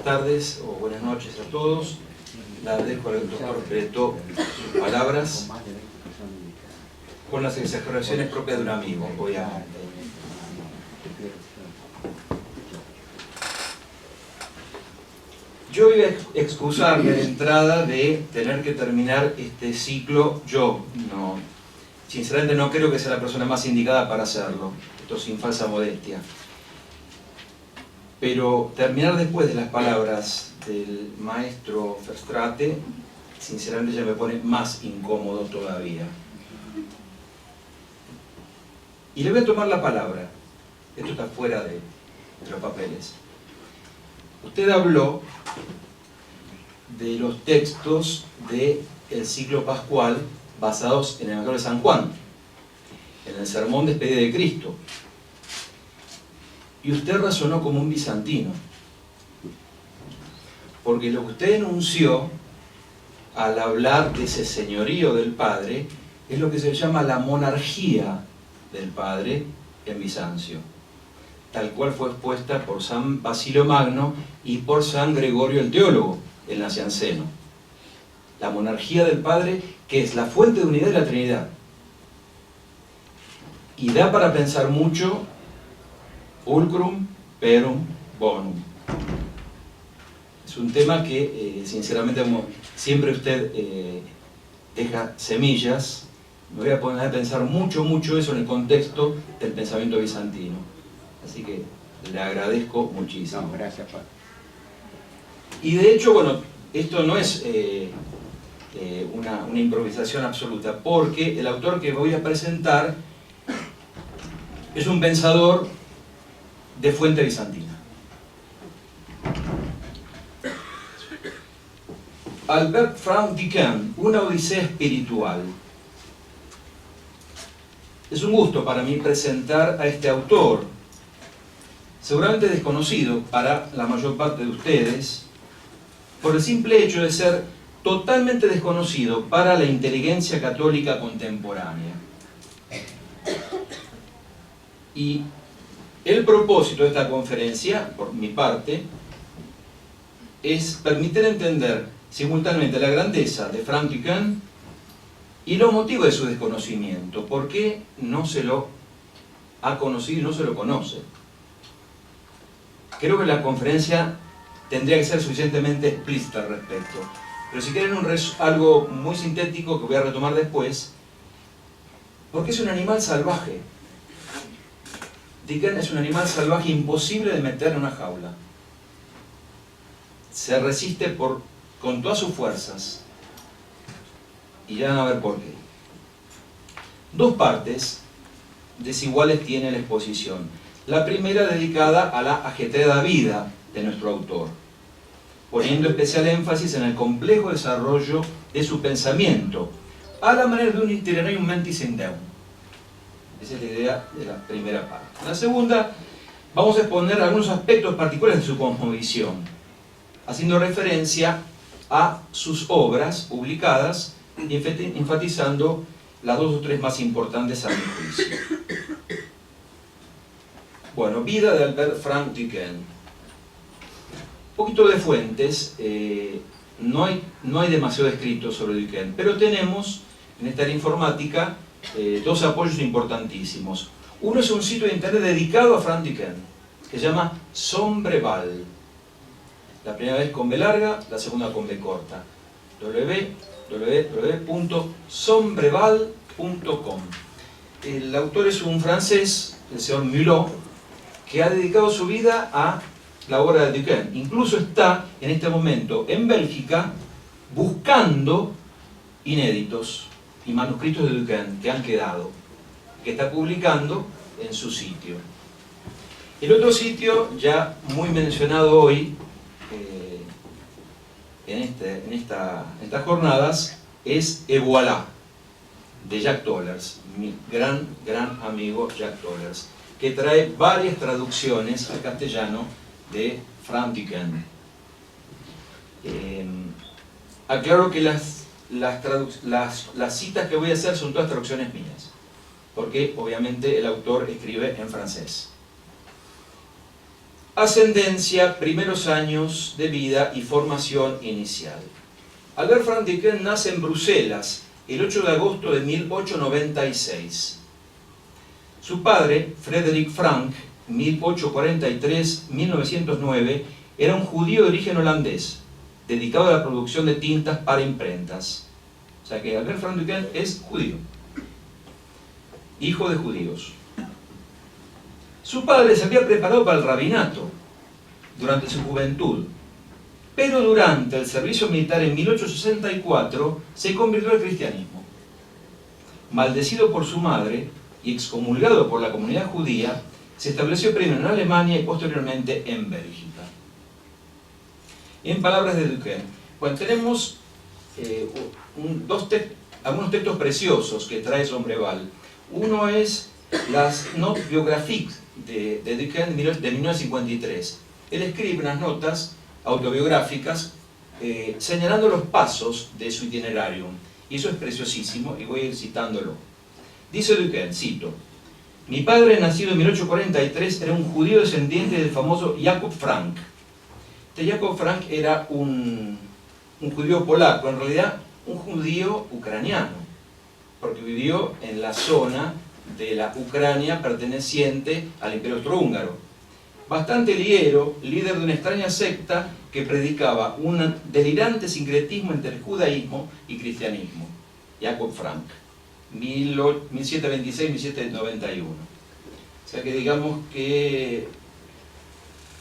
buenas tardes o buenas noches a todos. La dejo al doctor Beto sus palabras, con las exageraciones propias de un amigo, obviamente. Yo voy a excusarme de entrada de tener que terminar este ciclo. Yo sinceramente no creo que sea la persona más indicada para hacerlo, esto sin falsa modestia. Pero terminar después de las palabras del maestro Verstraete, sinceramente ya me pone más incómodo todavía. Y le voy a tomar la palabra. Esto está fuera de los papeles. Usted habló de los textos del ciclo pascual basados en el Evangelio de San Juan, en el sermón de despedida de Cristo. Y usted razonó como un bizantino, porque lo que usted enunció al hablar de ese señorío del Padre es lo que se llama la monarquía del Padre en Bizancio, tal cual fue expuesta por San Basilio Magno y por San Gregorio el Teólogo en Nacianceno. La monarquía del Padre, que es la fuente de unidad de la Trinidad. Y da para pensar mucho, pulcrum perum bonum. Es un tema que, sinceramente, como siempre usted deja semillas, me voy a poner a pensar mucho eso en el contexto del pensamiento bizantino. Así que le agradezco muchísimo. No, gracias, Padre. Y de hecho, bueno, esto no es una improvisación absoluta, porque el autor que voy a presentar es un pensador de fuente bizantina. Albert Frank Dicken, una odisea espiritual. Es un gusto para mí presentar a este autor, seguramente desconocido para la mayor parte de ustedes, por el simple hecho de ser totalmente desconocido para la inteligencia católica contemporánea. Y el propósito de esta conferencia, por mi parte, es permitir entender simultáneamente la grandeza de Frank Dicken y los motivos de su desconocimiento. ¿Por qué no se lo ha conocido y no se lo conoce? Creo que la conferencia tendría que ser suficientemente explícita al respecto. Pero si quieren algo muy sintético que voy a retomar después, porque es un animal salvaje. Dicken es un animal salvaje imposible de meter en una jaula. Se resiste con todas sus fuerzas. Y ya van a ver por qué. Dos partes desiguales tiene la exposición. La primera dedicada a la ajetreada vida de nuestro autor, poniendo especial énfasis en el complejo desarrollo de su pensamiento, a la manera de un itinerarium mentis in Deum. Esa es la idea de la primera parte. En la segunda, vamos a exponer algunos aspectos particulares de su cosmovisión, haciendo referencia a sus obras publicadas, enfatizando las dos o tres más importantes a mi juicio. Bueno, vida de Albert Frank Dicken. Un poquito de fuentes, no hay demasiado escrito sobre Dicken, pero tenemos en esta área informática dos apoyos importantísimos. Uno es un sitio de internet dedicado a Frank Dicken, que se llama Sombreval. La primera vez con B larga, la segunda con B corta. www.sombreval.com. El autor es un francés, el señor Mulot, que ha dedicado su vida a la obra de Dicken. Incluso está en este momento en Bélgica buscando inéditos y manuscritos de Dicken que han quedado, que está publicando en su sitio. El otro sitio, ya muy mencionado hoy en estas jornadas, es Et voilà, de Jack Tollers, mi gran amigo Jack Tollers, que trae varias traducciones al castellano de Frank Dicken. Aclaro que las citas que voy a hacer son todas traducciones mías, porque obviamente el autor escribe en francés. Ascendencia, primeros años de vida y formación inicial. Albert Frank Duquesne nace en Bruselas el 8 de agosto de 1896. Su padre, Frederick Frank, 1843-1909, era un judío de origen holandés, dedicado a la producción de tintas para imprentas. O sea que Albert Frank Duquesne es judío, hijo de judíos. Su padre se había preparado para el rabinato durante su juventud, pero durante el servicio militar en 1864 se convirtió al cristianismo. Maldecido por su madre y excomulgado por la comunidad judía, se estableció primero en Alemania y posteriormente en Bélgica. En palabras de Duquesne, bueno, tenemos algunos textos preciosos que trae Sombreval. Uno es las Notes biographiques de Duquesne de 1953. Él escribe unas notas autobiográficas señalando los pasos de su itinerario. Y eso es preciosísimo y voy a ir citándolo. Dice Duquesne, cito: "Mi padre, nacido en 1843, era un judío descendiente del famoso Jacob Frank". Este Jacob Frank era un judío polaco, en realidad un judío ucraniano, porque vivió en la zona de la Ucrania perteneciente al Imperio Austrohúngaro. Bastante ligero, líder de una extraña secta que predicaba un delirante sincretismo entre el judaísmo y cristianismo. Jacob Frank, 1726-1791. O sea que digamos que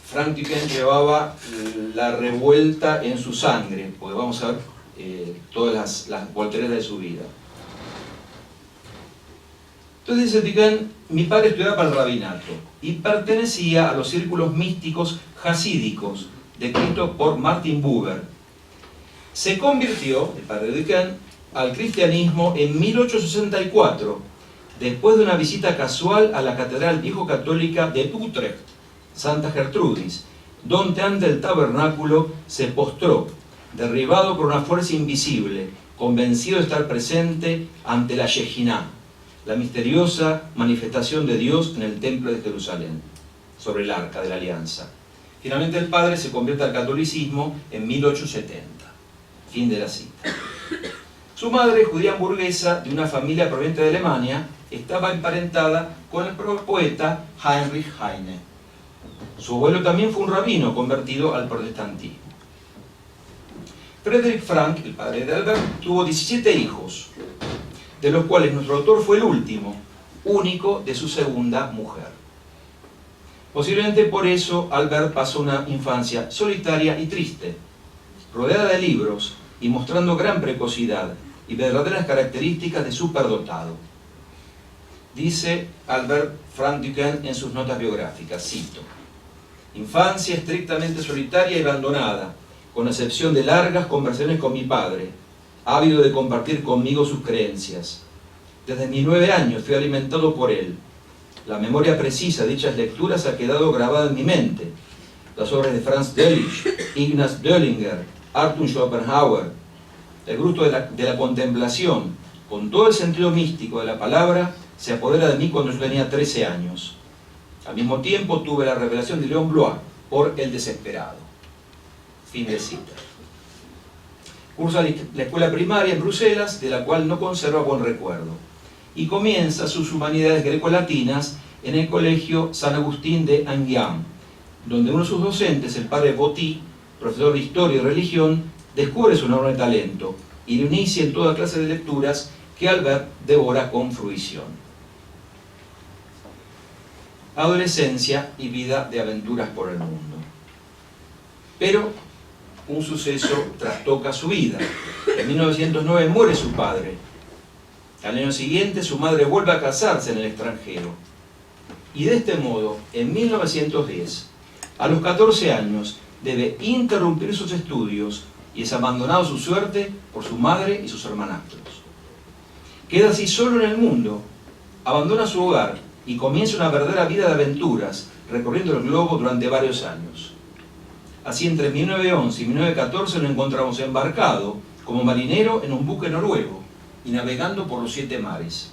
Frank Duquesne llevaba la revuelta en su sangre, porque vamos a ver todas las volteretas de su vida. Entonces dice Duquesne: "Mi padre estudiaba para el rabinato y pertenecía a los círculos místicos jasídicos descritos por Martin Buber. Se convirtió, el padre de Duquesne, al cristianismo en 1864, después de una visita casual a la catedral viejo-católica de Utrecht, Santa Gertrudis, donde ante el tabernáculo se postró, derribado por una fuerza invisible, convencido de estar presente ante la Shejinah, la misteriosa manifestación de Dios en el templo de Jerusalén, sobre el arca de la alianza. Finalmente el padre se convierte al catolicismo en 1870. Fin de la cita. Su madre, judía hamburguesa de una familia proveniente de Alemania, estaba emparentada con el poeta Heinrich Heine. Su abuelo también fue un rabino convertido al protestantismo. Frederick Frank, el padre de Albert, tuvo 17 hijos, de los cuales nuestro autor fue el último, único de su segunda mujer. Posiblemente por eso Albert pasó una infancia solitaria y triste, rodeada de libros y mostrando gran precocidad y verdaderas características de superdotado. Dice Albert Frank Duquesne en sus notas biográficas, cito: "Infancia estrictamente solitaria y abandonada, con excepción de largas conversaciones con mi padre, ávido de compartir conmigo sus creencias. Desde mis 9 años fui alimentado por él. La memoria precisa de dichas lecturas ha quedado grabada en mi mente. Las obras de Franz Delitzsch, Ignaz Döllinger, Arthur Schopenhauer, el gusto de la contemplación, con todo el sentido místico de la palabra, se apodera de mí cuando yo tenía 13 años. Al mismo tiempo tuve la revelación de León Blois por El Desesperado". Fin de cita. Cursa la escuela primaria en Bruselas, de la cual no conserva buen recuerdo, y comienza sus humanidades grecolatinas en el colegio San Agustín de Enghien, donde uno de sus docentes, el padre Botti, profesor de historia y religión, descubre su enorme talento y lo inicia en toda clase de lecturas que Albert devora con fruición. Adolescencia y vida de aventuras por el mundo. Pero un suceso trastoca su vida. En 1909 muere su padre. Al año siguiente su madre vuelve a casarse en el extranjero. Y de este modo, en 1910, a los 14 años, debe interrumpir sus estudios y es abandonado su suerte por su madre y sus hermanastros. Queda así solo en el mundo, abandona su hogar y comienza una verdadera vida de aventuras, recorriendo el globo durante varios años. Así, entre 1911 y 1914 lo encontramos embarcado como marinero en un buque noruego y navegando por los 7 mares.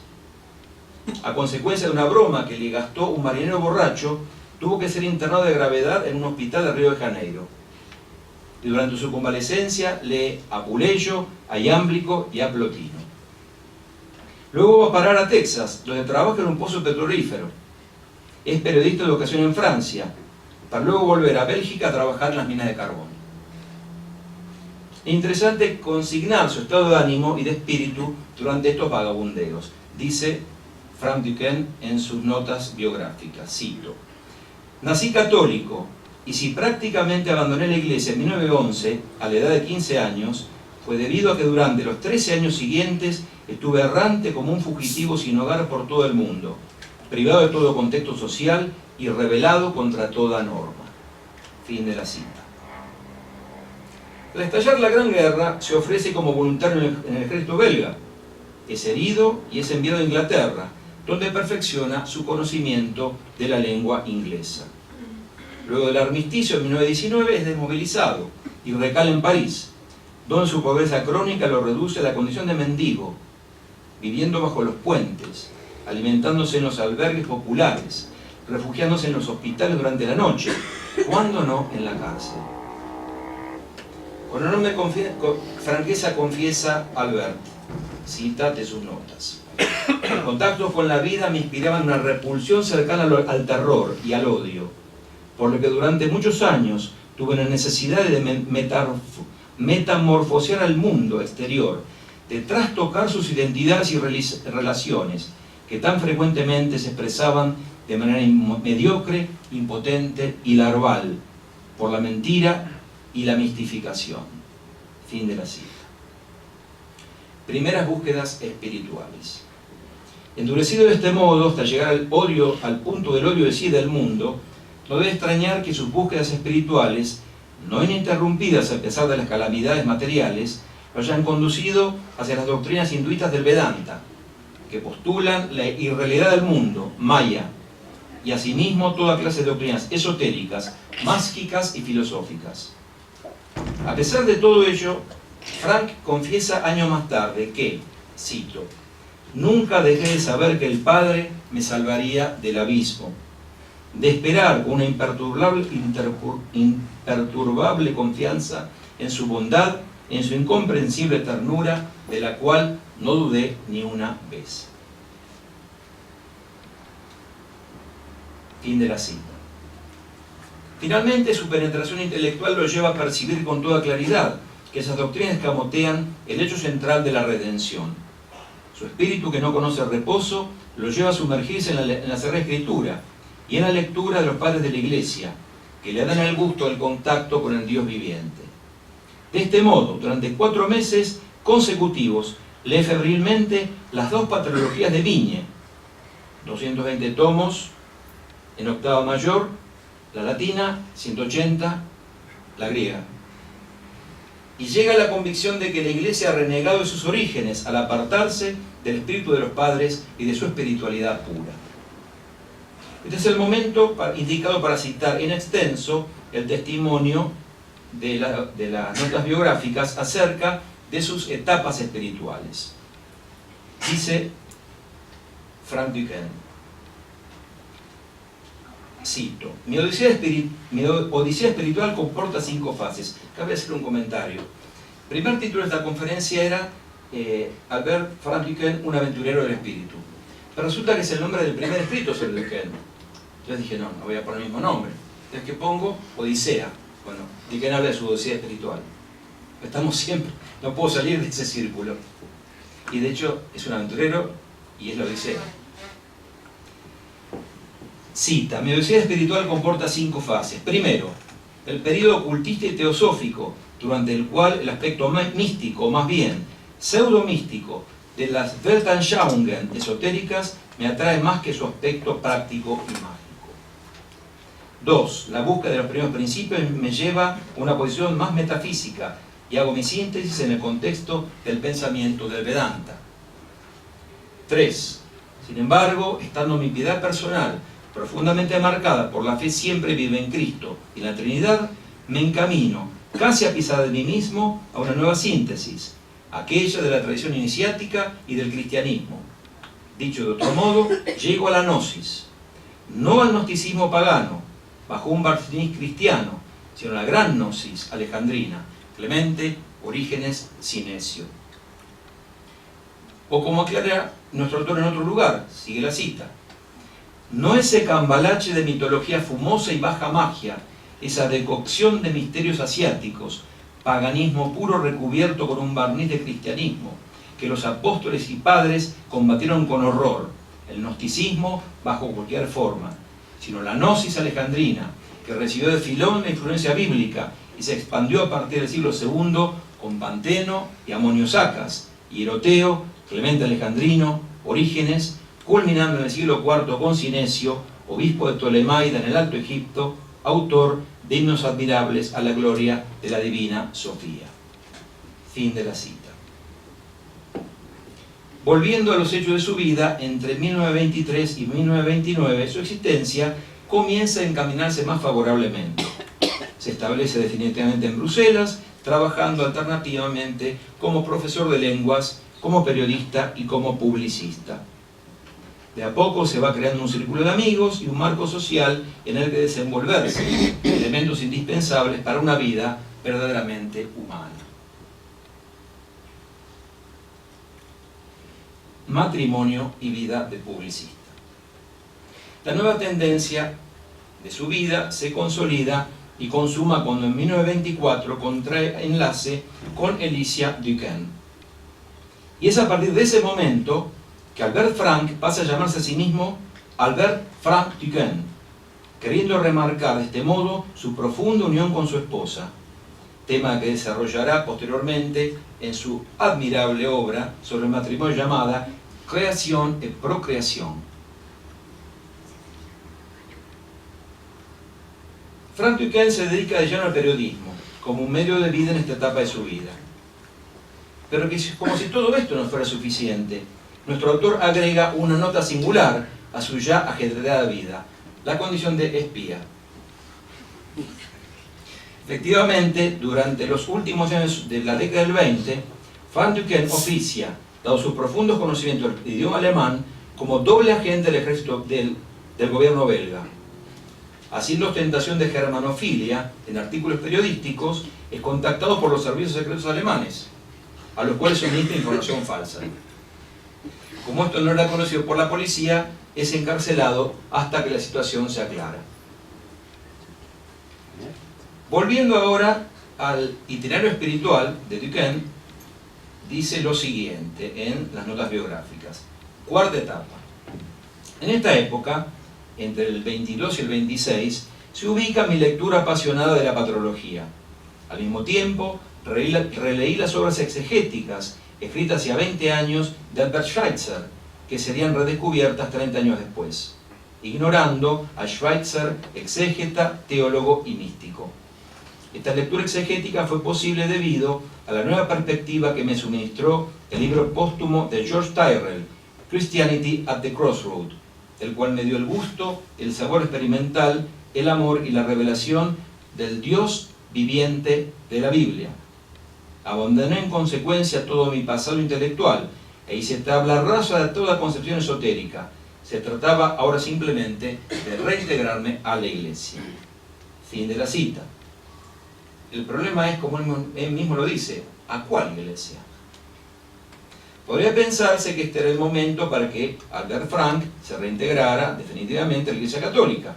A consecuencia de una broma que le gastó un marinero borracho, tuvo que ser internado de gravedad en un hospital de Río de Janeiro. Y durante su convalecencia lee a Puleyo, a Iámblico y a Plotino. Luego va a parar a Texas, donde trabaja en un pozo petrolífero. Es periodista de educación en Francia, para luego volver a Bélgica a trabajar en las minas de carbón. Es interesante consignar su estado de ánimo y de espíritu durante estos vagabundeos. Dice Frank Duquesne en sus notas biográficas, cito: nací católico, y si prácticamente abandoné la iglesia en 1911, a la edad de 15 años, fue debido a que durante los 13 años siguientes estuve errante como un fugitivo sin hogar por todo el mundo, privado de todo contexto social y rebelado contra toda norma. Fin de la cita. Al estallar la Gran Guerra, se ofrece como voluntario en el ejército belga. Es herido y es enviado a Inglaterra, donde perfecciona su conocimiento de la lengua inglesa. Luego del armisticio en 1919 es desmovilizado y recala en París, donde su pobreza crónica lo reduce a la condición de mendigo, viviendo bajo los puentes, alimentándose en los albergues populares, refugiándose en los hospitales durante la noche, cuando no en la cárcel. Con enorme franqueza confiesa Albert, cita de sus notas: el contacto con la vida me inspiraba una repulsión cercana al terror y al odio, por lo que durante muchos años tuve la necesidad de metamorfosear al mundo exterior, de trastocar sus identidades y relaciones, que tan frecuentemente se expresaban de manera mediocre, impotente y larval, por la mentira y la mistificación. Fin de la cita. Primeras búsquedas espirituales. Endurecido de este modo hasta llegar al punto del odio de sí del mundo, no debe extrañar que sus búsquedas espirituales, no ininterrumpidas a pesar de las calamidades materiales, lo hayan conducido hacia las doctrinas hinduistas del Vedanta, que postulan la irrealidad del mundo, Maya, y asimismo toda clase de doctrinas esotéricas, mágicas y filosóficas. A pesar de todo ello, Frank confiesa años más tarde que, cito: nunca dejé de saber que el Padre me salvaría del abismo, de esperar con una imperturbable confianza en su bondad, en su incomprensible ternura, de la cual no dudé ni una vez. Fin de la cita. Finalmente, su penetración intelectual lo lleva a percibir con toda claridad que esas doctrinas escamotean el hecho central de la redención. Su espíritu, que no conoce reposo, lo lleva a sumergirse en la Sagrada Escritura y en la lectura de los padres de la Iglesia, que le dan el gusto del contacto con el Dios viviente. De este modo, durante 4 meses consecutivos, lee febrilmente las 2 patrologías de Vigne, 220 tomos en octava mayor, la latina, 180, la griega. Y llega a la convicción de que la Iglesia ha renegado de sus orígenes al apartarse del espíritu de los padres y de su espiritualidad pura. Este es el momento indicado para citar en extenso el testimonio de las notas biográficas acerca de sus etapas espirituales. Dice Frank Duquesne, cito: mi odisea espiritual comporta 5 fases. Cabe hacer un comentario. El primer título de esta conferencia era Albert Frank Duquesne, un aventurero del espíritu. Pero resulta que es el nombre del primer escrito sobre Duquesne. Entonces dije, no voy a poner el mismo nombre. Entonces, ¿qué pongo? Odisea. Bueno, Duquesne habla de su odisea espiritual. Estamos siempre, no puedo salir de ese círculo. Y de hecho, es un aventurero y es la odisea. Cita: mi odisea espiritual comporta 5 fases. Primero, el periodo ocultista y teosófico, durante el cual el aspecto místico, o más bien pseudo-místico, de las Weltanschauungen esotéricas me atrae más que su aspecto práctico y mágico. 2. La búsqueda de los primeros principios me lleva a una posición más metafísica y hago mi síntesis en el contexto del pensamiento del Vedanta. 3. Sin embargo, estando mi piedad personal profundamente marcada por la fe siempre viva en Cristo y la Trinidad, me encamino, casi a pisar de mí mismo, a una nueva síntesis, aquella de la tradición iniciática y del cristianismo. Dicho de otro modo, llego a la gnosis, no al gnosticismo pagano, bajo un barniz cristiano, sino la gran gnosis alejandrina, Clemente, Orígenes, Cinesio. O como aclara nuestro autor en otro lugar, sigue la cita: no ese cambalache de mitología fumosa y baja magia, esa decocción de misterios asiáticos, paganismo puro recubierto con un barniz de cristianismo, que los apóstoles y padres combatieron con horror, el gnosticismo bajo cualquier forma, sino la gnosis alejandrina, que recibió de Filón la influencia bíblica y se expandió a partir del siglo II con Panteno y Amoniosacas, Hieroteo, Clemente Alejandrino, Orígenes, culminando en el siglo IV con Cinesio, obispo de Ptolemaida en el Alto Egipto, autor de himnos admirables a la gloria de la divina Sofía. Fin de la cita. Volviendo a los hechos de su vida, entre 1923 y 1929 su existencia comienza a encaminarse más favorablemente. Se establece definitivamente en Bruselas, trabajando alternativamente como profesor de lenguas, como periodista y como publicista. De a poco se va creando un círculo de amigos y un marco social en el que desenvolverse, elementos indispensables para una vida verdaderamente humana. Matrimonio y vida de publicista. La nueva tendencia de su vida se consolida y consuma cuando en 1924 contrae enlace con Alicia Duquesne. Y es a partir de ese momento que Albert Frank pasa a llamarse a sí mismo Albert Frank Duquesne, queriendo remarcar de este modo su profunda unión con su esposa, tema que desarrollará posteriormente en su admirable obra sobre el matrimonio llamada Creación y Procreación. Frank Duquesne se dedica de lleno al periodismo, como un medio de vida en esta etapa de su vida. Pero que como si todo esto no fuera suficiente, nuestro autor agrega una nota singular a su ya ajetreada vida, la condición de espía. Efectivamente, durante los últimos años de la década del 20, Frank Duquesne oficia, dado sus profundos conocimientos del idioma alemán, como doble agente del ejército del gobierno belga. Haciendo ostentación de germanofilia en artículos periodísticos, es contactado por los servicios secretos alemanes, a los cuales suministra información falsa. Como esto no era conocido por la policía, es encarcelado hasta que la situación se aclara. Volviendo ahora al itinerario espiritual de Duquesne, dice lo siguiente en las notas biográficas. Cuarta etapa. En esta época, entre el 22 y el 26, se ubica mi lectura apasionada de la patrología. Al mismo tiempo, releí las obras exegéticas escritas hacia 20 años de Albert Schweitzer, que serían redescubiertas 30 años después, ignorando a Schweitzer, exégeta, teólogo y místico. Esta lectura exegética fue posible debido a la nueva perspectiva que me suministró el libro póstumo de George Tyrrell, Christianity at the Crossroad, el cual me dio el gusto, el sabor experimental, el amor y la revelación del Dios viviente de la Biblia. Abandoné en consecuencia todo mi pasado intelectual e hice tabla rasa de toda concepción esotérica. Se trataba ahora simplemente de reintegrarme a la Iglesia. Fin de la cita. El problema es, como él mismo lo dice, ¿a cuál Iglesia? Podría pensarse que este era el momento para que Albert Frank se reintegrara definitivamente a la Iglesia Católica.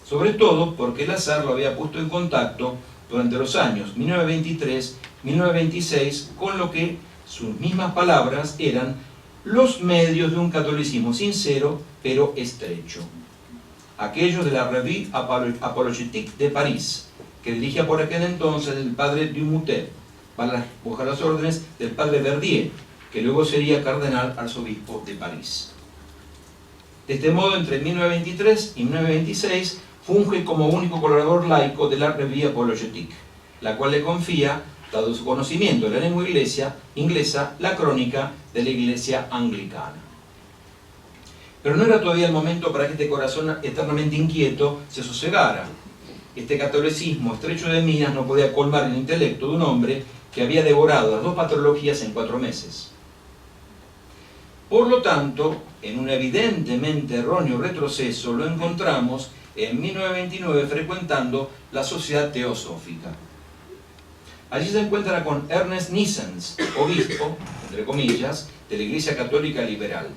Sobre todo porque el azar lo había puesto en contacto durante los años 1923-1926 con lo que sus mismas palabras eran los medios de un catolicismo sincero pero estrecho. Aquellos de la Revue Apologétique de París, que dirigía por aquel entonces el padre Dumoutet, bajo las órdenes del padre Verdier, que luego sería cardenal arzobispo de París. De este modo, entre 1923 y 1926, funge como único colaborador laico de la Revue Apologétique, la cual le confía, dado su conocimiento de la lengua inglesa, la crónica de la Iglesia anglicana. Pero no era todavía el momento para que este corazón eternamente inquieto se sosegara. Este catolicismo estrecho de minas no podía colmar el intelecto de un hombre que había devorado las 2 patrologías en 4 meses. Por lo tanto, en un evidentemente erróneo retroceso lo encontramos en 1929 frecuentando la Sociedad Teosófica. Allí se encuentra con Ernest Nissens, obispo, entre comillas, de la Iglesia Católica Liberal.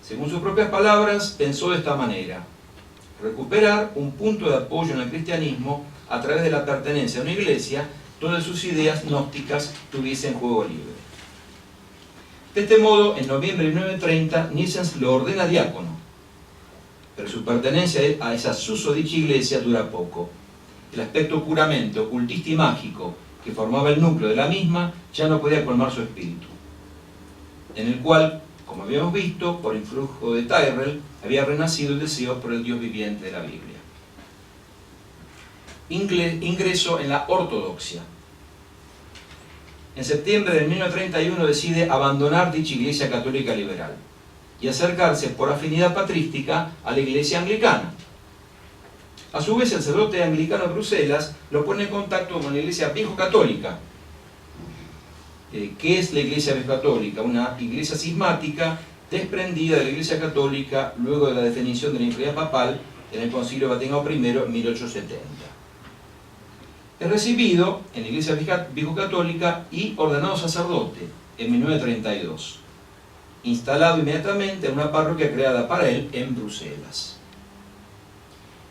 Según sus propias palabras, pensó de esta manera: recuperar un punto de apoyo en el cristianismo a través de la pertenencia a una iglesia donde sus ideas gnósticas tuviesen juego libre. De este modo, en noviembre de 1930, Nissens lo ordena diácono, pero su pertenencia a esa susodicha iglesia dura poco. El aspecto puramente ocultista y mágico que formaba el núcleo de la misma ya no podía colmar su espíritu, en el cual, como habíamos visto, por influjo de Tyrrell, había renacido el deseo por el Dios viviente de la Biblia. Ingreso en la ortodoxia. En septiembre de 1931 decide abandonar dicha iglesia católica liberal y acercarse por afinidad patrística a la iglesia anglicana. A su vez, el sacerdote anglicano de Bruselas lo pone en contacto con la iglesia viejo-católica. ¿Qué es la iglesia viejo-católica? Una iglesia cismática desprendida de la iglesia católica luego de la definición de la influencia papal en el Concilio Vaticano I en 1870. Es recibido en la iglesia viejo-católica y ordenado sacerdote en 1932, instalado inmediatamente en una parroquia creada para él en Bruselas.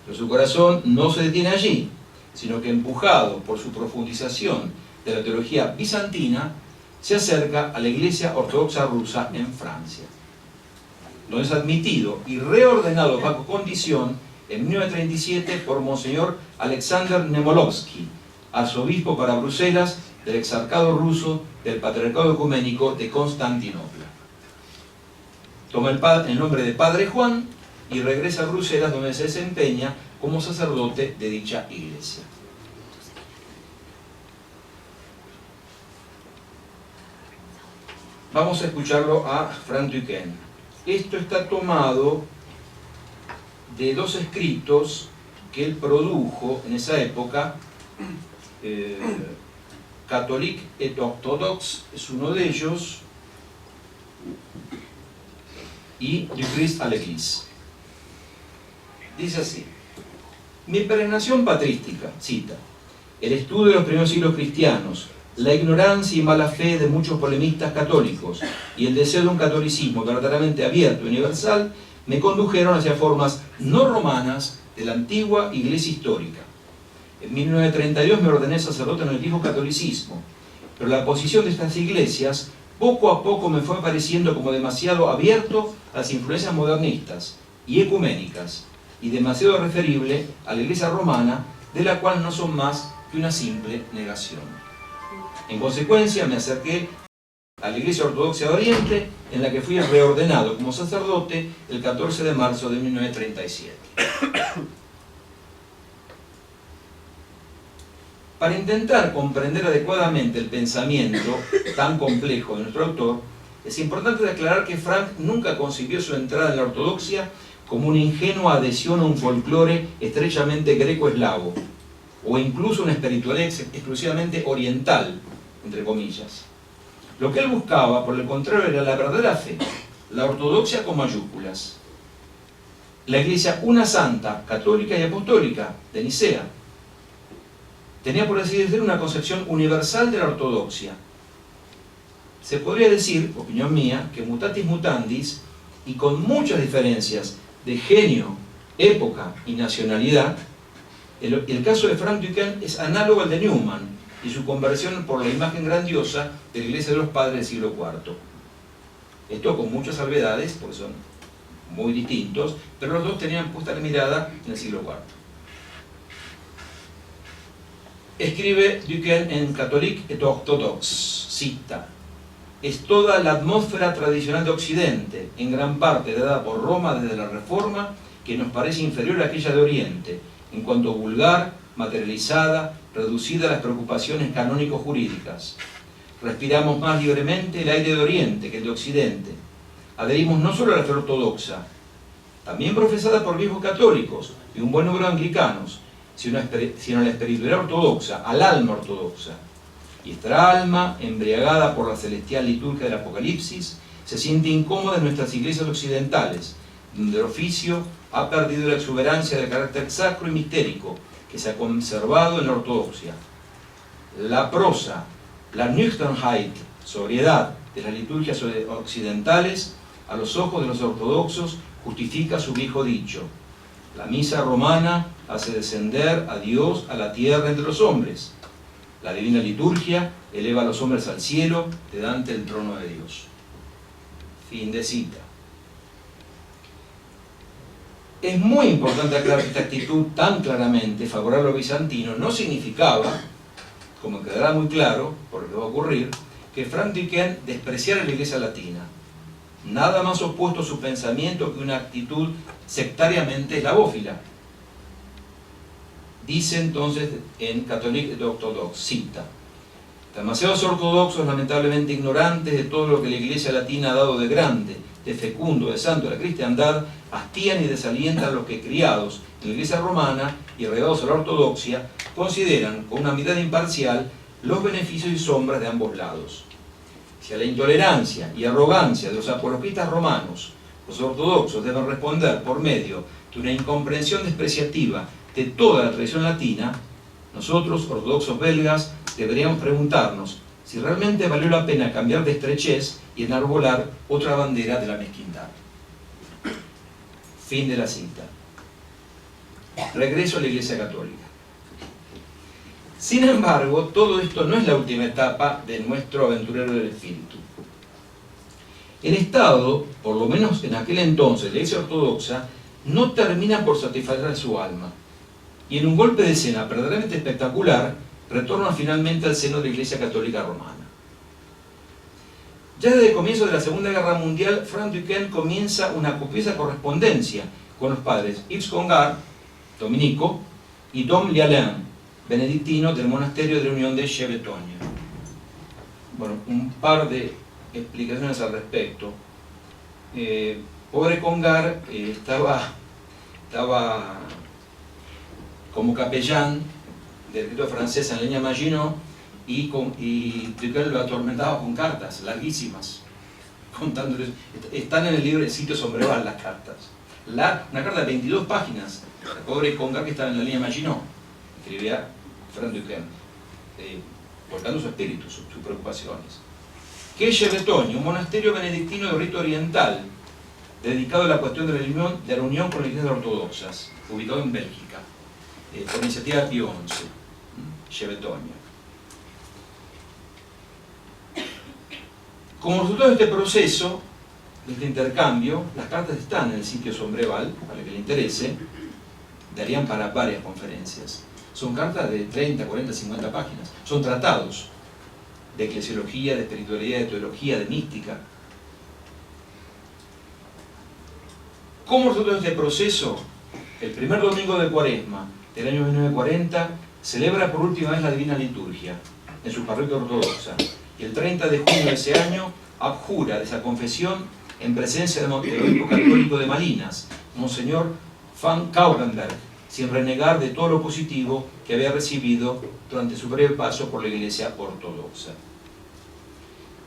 Pero su corazón no se detiene allí, sino que empujado por su profundización de la teología bizantina, se acerca a la Iglesia Ortodoxa Rusa en Francia, donde es admitido y reordenado bajo condición en 1937 por Monseñor Alexander Nemolovsky, arzobispo para Bruselas del exarcado ruso del Patriarcado Ecuménico de Constantinopla. Toma el nombre de Padre Juan y regresa a Bruselas, donde se desempeña como sacerdote de dicha iglesia. Vamos a escucharlo a Frank Duquesne. Esto está tomado de dos escritos que él produjo en esa época. Catholique et Orthodoxe es uno de ellos, y Du Christ à l'Église. Dice así: mi peregrinación patrística, cita, el estudio de los primeros siglos cristianos, la ignorancia y mala fe de muchos polemistas católicos y el deseo de un catolicismo verdaderamente abierto y universal me condujeron hacia formas no romanas de la antigua iglesia histórica. En 1932 me ordené sacerdote en el viejo catolicismo, pero la posición de estas iglesias poco a poco me fue pareciendo como demasiado abierto a las influencias modernistas y ecuménicas, y demasiado referible a la iglesia romana, de la cual no son más que una simple negación. En consecuencia, me acerqué a la Iglesia Ortodoxa de Oriente, en la que fui reordenado como sacerdote el 14 de marzo de 1937. Para intentar comprender adecuadamente el pensamiento tan complejo de nuestro autor, es importante aclarar que Frank nunca concibió su entrada en la ortodoxia como una ingenua adhesión a un folclore estrechamente greco-eslavo, o incluso una espiritualidad exclusivamente oriental, entre comillas. Lo que él buscaba, por el contrario, era la verdadera fe, la ortodoxia con mayúsculas. La iglesia una santa, católica y apostólica, de Nicea, tenía, por así decirlo, una concepción universal de la ortodoxia. Se podría decir, opinión mía, que mutatis mutandis, y con muchas diferencias de genio, época y nacionalidad, el caso de Frank Duquesne es análogo al de Newman y su conversión por la imagen grandiosa de la Iglesia de los Padres del siglo IV. Esto con muchas salvedades, porque son muy distintos, pero los dos tenían puesta la mirada en el siglo IV. Escribe Duquesne en Catholique et Orthodoxe, cita: es toda la atmósfera tradicional de Occidente, en gran parte dada por Roma desde la Reforma, que nos parece inferior a aquella de Oriente, en cuanto vulgar, materializada, reducida a las preocupaciones canónico-jurídicas. Respiramos más libremente el aire de Oriente que el de Occidente. Adherimos no solo a la fe ortodoxa, también profesada por viejos católicos y un buen número de anglicanos, sino a la espiritualidad ortodoxa, al alma ortodoxa. Y esta alma, embriagada por la celestial liturgia del Apocalipsis, se siente incómoda en nuestras iglesias occidentales, donde el oficio ha perdido la exuberancia del carácter sacro y mistérico que se ha conservado en la ortodoxia. La prosa, la Nüchternheit, sobriedad de las liturgias occidentales, a los ojos de los ortodoxos justifica su viejo dicho: la misa romana hace descender a Dios a la tierra entre los hombres. La divina liturgia eleva a los hombres al cielo, de Dante el trono de Dios. Fin de cita. Es muy importante aclarar que esta actitud tan claramente favorable a lo bizantino no significaba, como quedará muy claro, por lo que va a ocurrir, que Franz Duquesne despreciara la Iglesia latina. Nada más opuesto a su pensamiento que una actitud sectariamente eslavófila. Dice entonces en Catholique et Orthodoxe, cita: demasiados ortodoxos, lamentablemente ignorantes de todo lo que la Iglesia latina ha dado de grande, de fecundo, de santo a la cristiandad, hastían y desalientan a los que, criados en la Iglesia romana y arraigados a la ortodoxia, consideran con una mirada imparcial los beneficios y sombras de ambos lados. Si a la intolerancia y arrogancia de los apologistas romanos, los ortodoxos deben responder por medio de una incomprensión despreciativa de toda la tradición latina, nosotros, ortodoxos belgas, deberíamos preguntarnos si realmente valió la pena cambiar de estrechez y enarbolar otra bandera de la mezquindad. Fin de la cita. Regreso a la Iglesia Católica. Sin embargo, todo esto no es la última etapa de nuestro aventurero del espíritu. El Estado, por lo menos en aquel entonces, la Iglesia Ortodoxa, no termina por satisfacer su alma. Y en un golpe de escena verdaderamente espectacular, retorna finalmente al seno de la Iglesia Católica Romana. Ya desde el comienzo de la Segunda Guerra Mundial, Franz Duquesne comienza una copiosa correspondencia con los padres Yves Congar, dominico, y Dom Lialin, benedictino del monasterio de la Unión de Chevetogne. Bueno, un par de explicaciones al respecto. Pobre Congar estaba como capellán del rito francés en la línea Maginot, y Duquesne lo atormentaba con cartas larguísimas, contándoles. Están en el libro de Sitio Sombreval las cartas. Una carta de 22 páginas, la pobre Congar, que estaba en la línea Maginot, escribía Franz Duquesne, volcando su espíritu, sus preocupaciones. Que es Chevetogne, un monasterio benedictino de rito oriental, dedicado a la cuestión de la unión con las iglesias ortodoxas, ubicado en Bélgica, por iniciativa de Pío XI, Chevetogne. Como resultado de este proceso, de este intercambio, las cartas están en el sitio Sombreval, para el que le interese, darían para varias conferencias. Son cartas de 30, 40, 50 páginas. Son tratados de eclesiología, de espiritualidad, de teología, de mística. Como resultado de este proceso, el primer domingo de Cuaresma del año 1940 celebra por última vez la Divina Liturgia en su parroquia ortodoxa. Y el 30 de junio de ese año abjura de esa confesión en presencia del obispo católico de Malinas, Monseñor van Kaubenberg, sin renegar de todo lo positivo que había recibido durante su breve paso por la Iglesia Ortodoxa.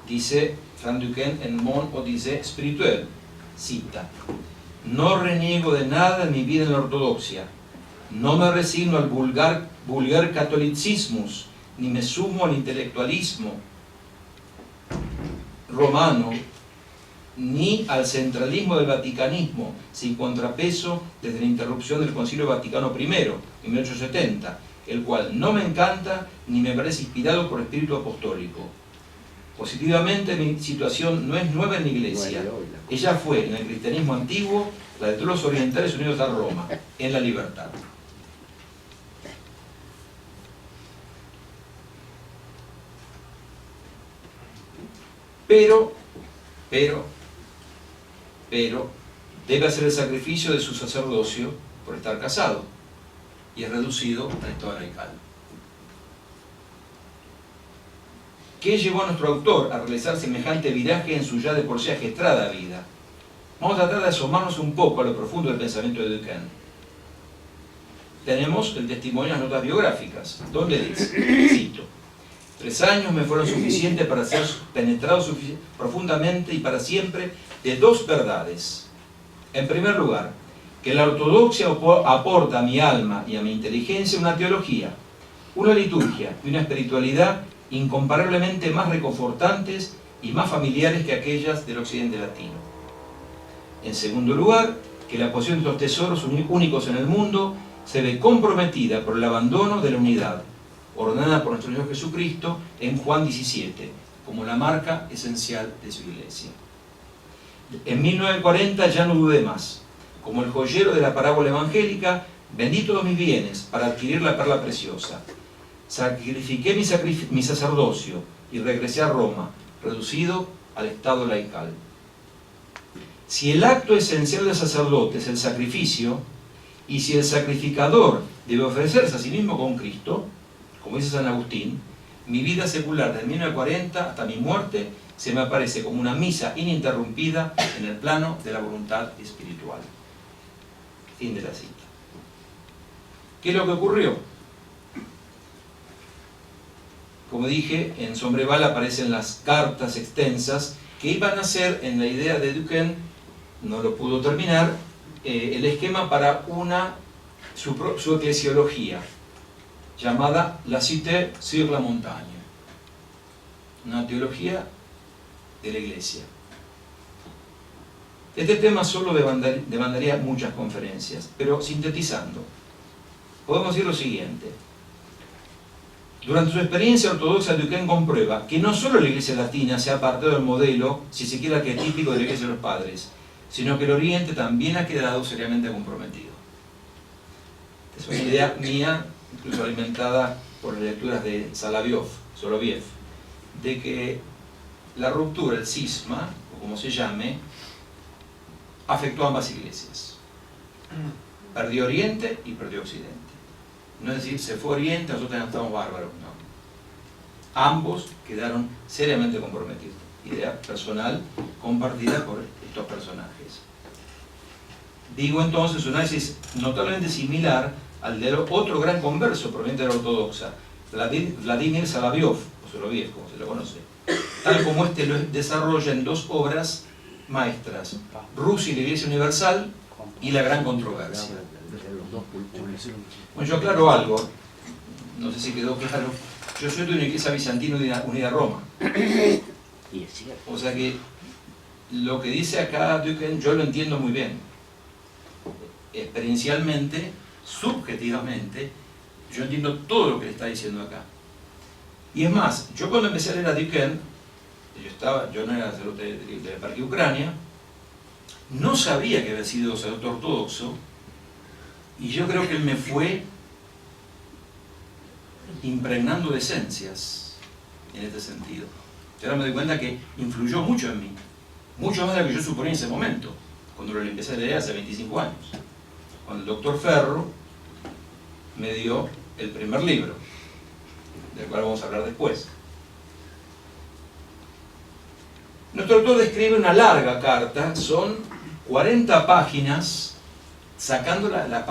Dice Franz Duquesne en Mon Odyssée Spirituelle, cita: no reniego de nada en mi vida en la ortodoxia, no me resigno al vulgar catolicismus, ni me sumo al intelectualismo romano, ni al centralismo del vaticanismo, sin contrapeso desde la interrupción del Concilio Vaticano I, en 1870, el cual no me encanta ni me parece inspirado por espíritu apostólico. Positivamente, mi situación no es nueva en la Iglesia. Ella fue, en el cristianismo antiguo, la de todos los orientales unidos a Roma, en la libertad. Pero debe hacer el sacrificio de su sacerdocio por estar casado, y es reducido al estado laical. ¿Qué llevó a nuestro autor a realizar semejante viraje en su ya de por sí ajestrada vida? Vamos a tratar de asomarnos un poco a lo profundo del pensamiento de Duquesne. Tenemos el testimonio de las notas biográficas, donde dice, cito: 3 años me fueron suficientes para ser penetrado profundamente y para siempre de 2 verdades. En primer lugar, que la ortodoxia aporta a mi alma y a mi inteligencia una teología, una liturgia y una espiritualidad incomparablemente más reconfortantes y más familiares que aquellas del occidente latino. En segundo lugar, que la posesión de estos tesoros únicos en el mundo se ve comprometida por el abandono de la unidad, ordenada por nuestro Señor Jesucristo en Juan 17, como la marca esencial de su iglesia. En 1940 ya no dudé más. Como el joyero de la parábola evangélica, vendí todos mis bienes para adquirir la perla preciosa. Sacrifiqué mi sacerdocio y regresé a Roma, reducido al estado laical. Si el acto esencial del sacerdote es el sacrificio, y si el sacrificador debe ofrecerse a sí mismo con Cristo, como dice San Agustín, mi vida secular desde 1940 hasta mi muerte se me aparece como una misa ininterrumpida en el plano de la voluntad espiritual. Fin de la cita. ¿Qué es lo que ocurrió? Como dije, en Sombreval aparecen las cartas extensas que iban a ser, en la idea de Duquesne, no lo pudo terminar, el esquema para su eclesiología, llamada La Cité sur la Montagne, una teología de la Iglesia. Este tema solo demandaría muchas conferencias, pero sintetizando, podemos decir lo siguiente. Durante su experiencia ortodoxa, Duquesne comprueba que no solo la Iglesia latina se ha apartado del modelo, si se quiere arquetípico de la Iglesia de los Padres, sino que el Oriente también ha quedado seriamente comprometido. Es una idea mía, incluso alimentada por las lecturas de Soloviev, de que la ruptura, el cisma, o como se llame, afectó a ambas iglesias. Perdió Oriente y perdió Occidente. No es decir, se fue Oriente, nosotros estamos bárbaros, no. Ambos quedaron seriamente comprometidos. Idea personal compartida por estos personajes. Digo entonces un análisis notablemente similar al de otro gran converso proveniente de la ortodoxa, Vladimir Soloviev, o Soloviev, como se lo conoce, tal como este lo desarrolla en 2 obras maestras, Rusia y la Iglesia Universal y La Gran Controversia. Bueno, yo aclaro algo, no sé si quedó claro, yo soy de una iglesia bizantina unida a Roma. O sea que lo que dice acá Duquesne yo lo entiendo muy bien. Experiencialmente, subjetivamente, yo entiendo todo lo que le está diciendo acá. Y es más, yo cuando empecé a leer a Duquesne, yo no era sacerdote de la Eparquía Ucrania, no sabía que había sido sacerdote ortodoxo, y yo creo que él me fue impregnando de esencias en este sentido. Y ahora me doy cuenta que influyó mucho en mí, mucho más de lo que yo suponía en ese momento, cuando lo empecé a leer hace 25 años, cuando el doctor Ferro me dio el primer libro, del cual vamos a hablar después. Nuestro autor describe una larga carta, son 40 páginas, sacando las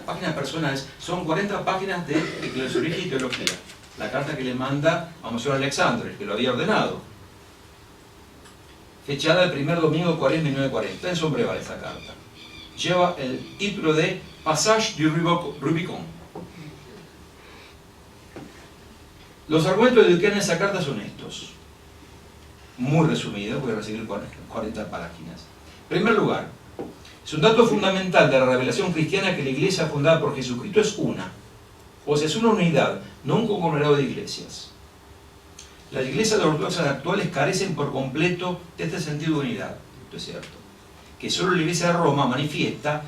páginas personales, son 40 páginas de eclesiología y teología. La carta que le manda a Monsignor Alexandre, que lo había ordenado, fechada el primer domingo de Cuaresma 1940, en Sombreval esa carta. Lleva el título de Passage du Rubicon. Los argumentos de Duquesne en esa carta son estos, muy resumidos, voy a recibir 40 páginas. En primer lugar, es un dato fundamental de la revelación cristiana que la iglesia fundada por Jesucristo es una. O sea, es una unidad, no un conglomerado de iglesias. Las iglesias ortodoxas actuales carecen por completo de este sentido de unidad. Esto es cierto. Que solo la iglesia de Roma manifiesta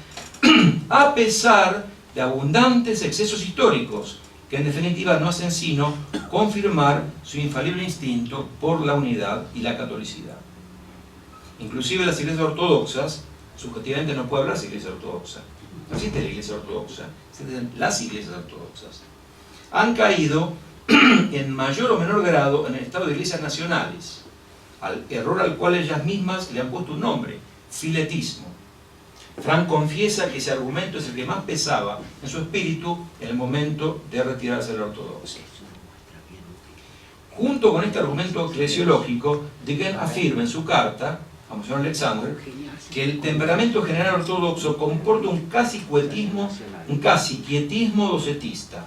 a pesar de abundantes excesos históricos que en definitiva no hacen sino confirmar su infalible instinto por la unidad y la catolicidad. Inclusive las iglesias ortodoxas, subjetivamente no puede hablarse de iglesia ortodoxa. No existe la iglesia ortodoxa, existen las iglesias ortodoxas. Han caído en mayor o menor grado en el estado de iglesias nacionales, al error al cual ellas mismas le han puesto un nombre, filetismo. Frank confiesa que ese argumento es el que más pesaba en su espíritu en el momento de retirarse de la ortodoxia. Junto con este argumento eclesiológico, Duquesne afirma en su carta a Monseñor Alexandre que el temperamento general ortodoxo comporta un casi quietismo docetista,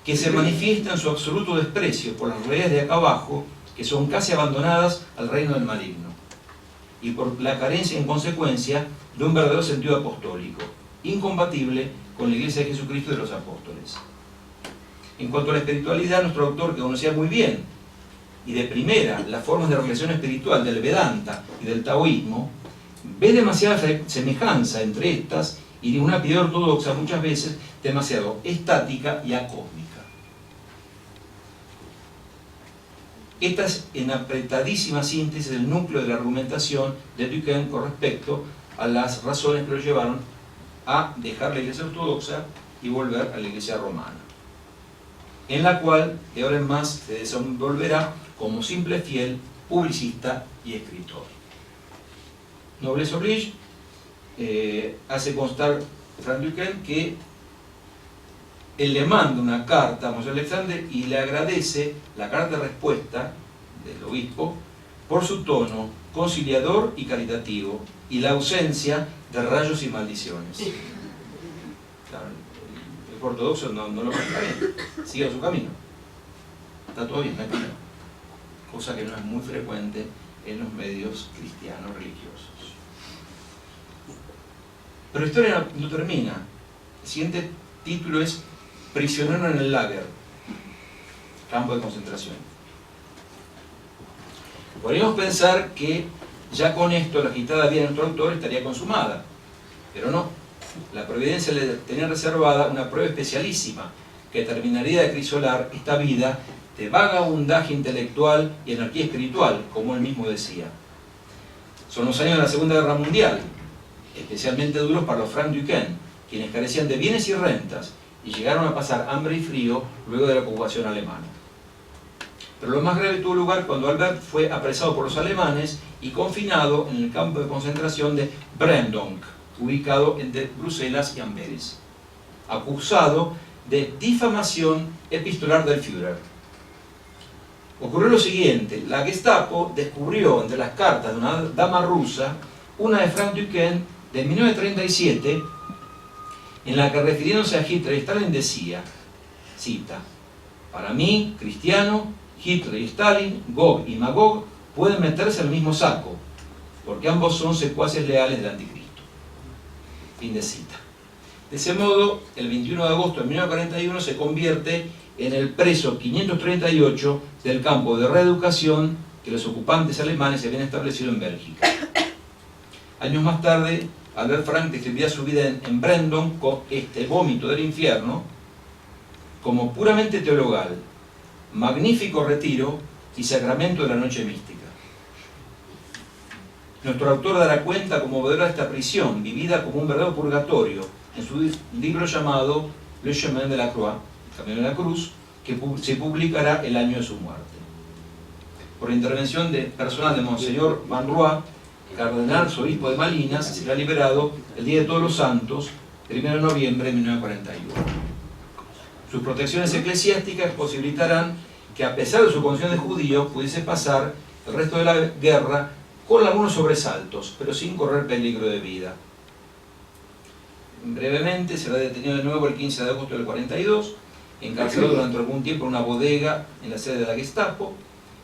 que se manifiesta en su absoluto desprecio por las realidades de acá abajo, que son casi abandonadas al reino del maligno, y por la carencia en consecuencia de un verdadero sentido apostólico, incompatible con la Iglesia de Jesucristo de los apóstoles. En cuanto a la espiritualidad, nuestro autor, que conocía muy bien y de primera las formas de relación espiritual del Vedanta y del taoísmo, ve demasiada semejanza entre estas y de una piedad ortodoxa muchas veces demasiado estática y acósmica. Esta es en apretadísima síntesis el núcleo de la argumentación de Duquesne con respecto a las razones que lo llevaron a dejar la Iglesia ortodoxa y volver a la Iglesia romana, en la cual de ahora en más se desenvolverá como simple fiel, publicista y escritor. Noblesse oblige, hace constar Frank Duquesne que él le manda una carta a Monseñor Alexandre y le agradece la carta de respuesta del obispo por su tono conciliador y caritativo y la ausencia de rayos y maldiciones. Claro, el ortodoxo no lo maneja bien, sigue su camino, está todo bien, no hay problema, cosa que no es muy frecuente en los medios cristianos religiosos. Pero la historia no termina. El siguiente título es Prisionero en el lager, campo de concentración. Podríamos pensar que ya con esto la agitada vida de nuestro autor estaría consumada, pero no. La providencia le tenía reservada una prueba especialísima que terminaría de acrisolar esta vida de vagabundaje intelectual y anarquía espiritual, como él mismo decía. Son los años de la Segunda Guerra Mundial, especialmente duros para los Frank Duquesne, quienes carecían de bienes y rentas y llegaron a pasar hambre y frío luego de la ocupación alemana. Pero lo más grave tuvo lugar cuando Albert fue apresado por los alemanes y confinado en el campo de concentración de Brandonk, ubicado entre Bruselas y Amberes, acusado de difamación epistolar del Führer. Ocurrió lo siguiente: la Gestapo descubrió entre las cartas de una dama rusa una de Frank Duquesne de 1937, en la que, refiriéndose a Hitler y Stalin, decía, cita: para mí, cristiano, Hitler y Stalin, Gog y Magog, pueden meterse en el mismo saco, porque ambos son secuaces leales del anticristo. Fin de cita. De ese modo, el 21 de agosto de 1941 se convierte en el preso 538 del campo de reeducación que los ocupantes alemanes se habían establecido en Bélgica. Años más tarde, Albert Frank describía su vida en Brandon con este vómito del infierno como puramente teologal, magnífico retiro y sacramento de la noche mística. Nuestro autor dará cuenta como modelo de esta prisión, vivida como un verdadero purgatorio, en su libro llamado Le Chemin de la Croix, Camino de la Cruz, que se publicará el año de su muerte. Por intervención personal de Monseñor Van Roy, cardenal arzobispo de Malinas, será liberado el día de Todos los Santos, 1 de noviembre de 1941. Sus protecciones eclesiásticas posibilitarán que, a pesar de su condición de judío, pudiese pasar el resto de la guerra con algunos sobresaltos, pero sin correr peligro de vida. Brevemente será detenido de nuevo el 15 de agosto del 42, encarcelado durante algún tiempo en una bodega en la sede de la Gestapo.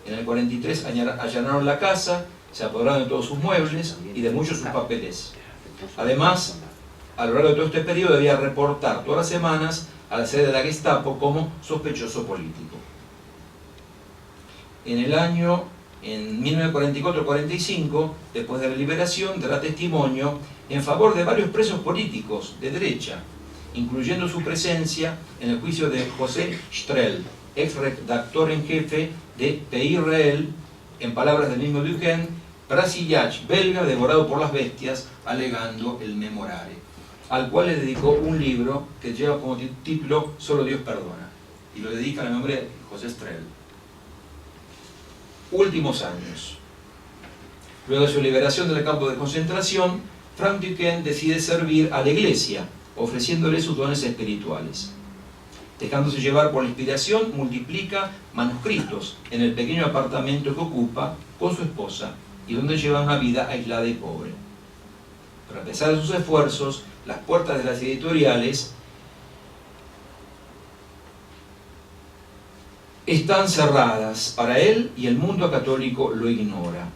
En el 43 allanaron la casa, se apoderaron de todos sus muebles y de muchos sus papeles. Además, a lo largo de todo este periodo debía reportar todas las semanas a la sede de la Gestapo como sospechoso político. En 1944-45, después de la liberación, dará testimonio en favor de varios presos políticos de derecha, incluyendo su presencia en el juicio de José Strel, ex redactor en jefe de Pays Réel, en palabras del mismo Duquesne, brasillach belga devorado por las bestias, alegando el memorare, al cual le dedicó un libro que lleva como título Solo Dios perdona, y lo dedica a la memoria de José Strel. Últimos años. Luego de su liberación del campo de concentración, Frank Duquesne decide servir a la Iglesia, ofreciéndole sus dones espirituales. Dejándose llevar por la inspiración, multiplica manuscritos en el pequeño apartamento que ocupa con su esposa y donde lleva una vida aislada y pobre. Pero a pesar de sus esfuerzos, las puertas de las editoriales están cerradas para él y el mundo católico lo ignora.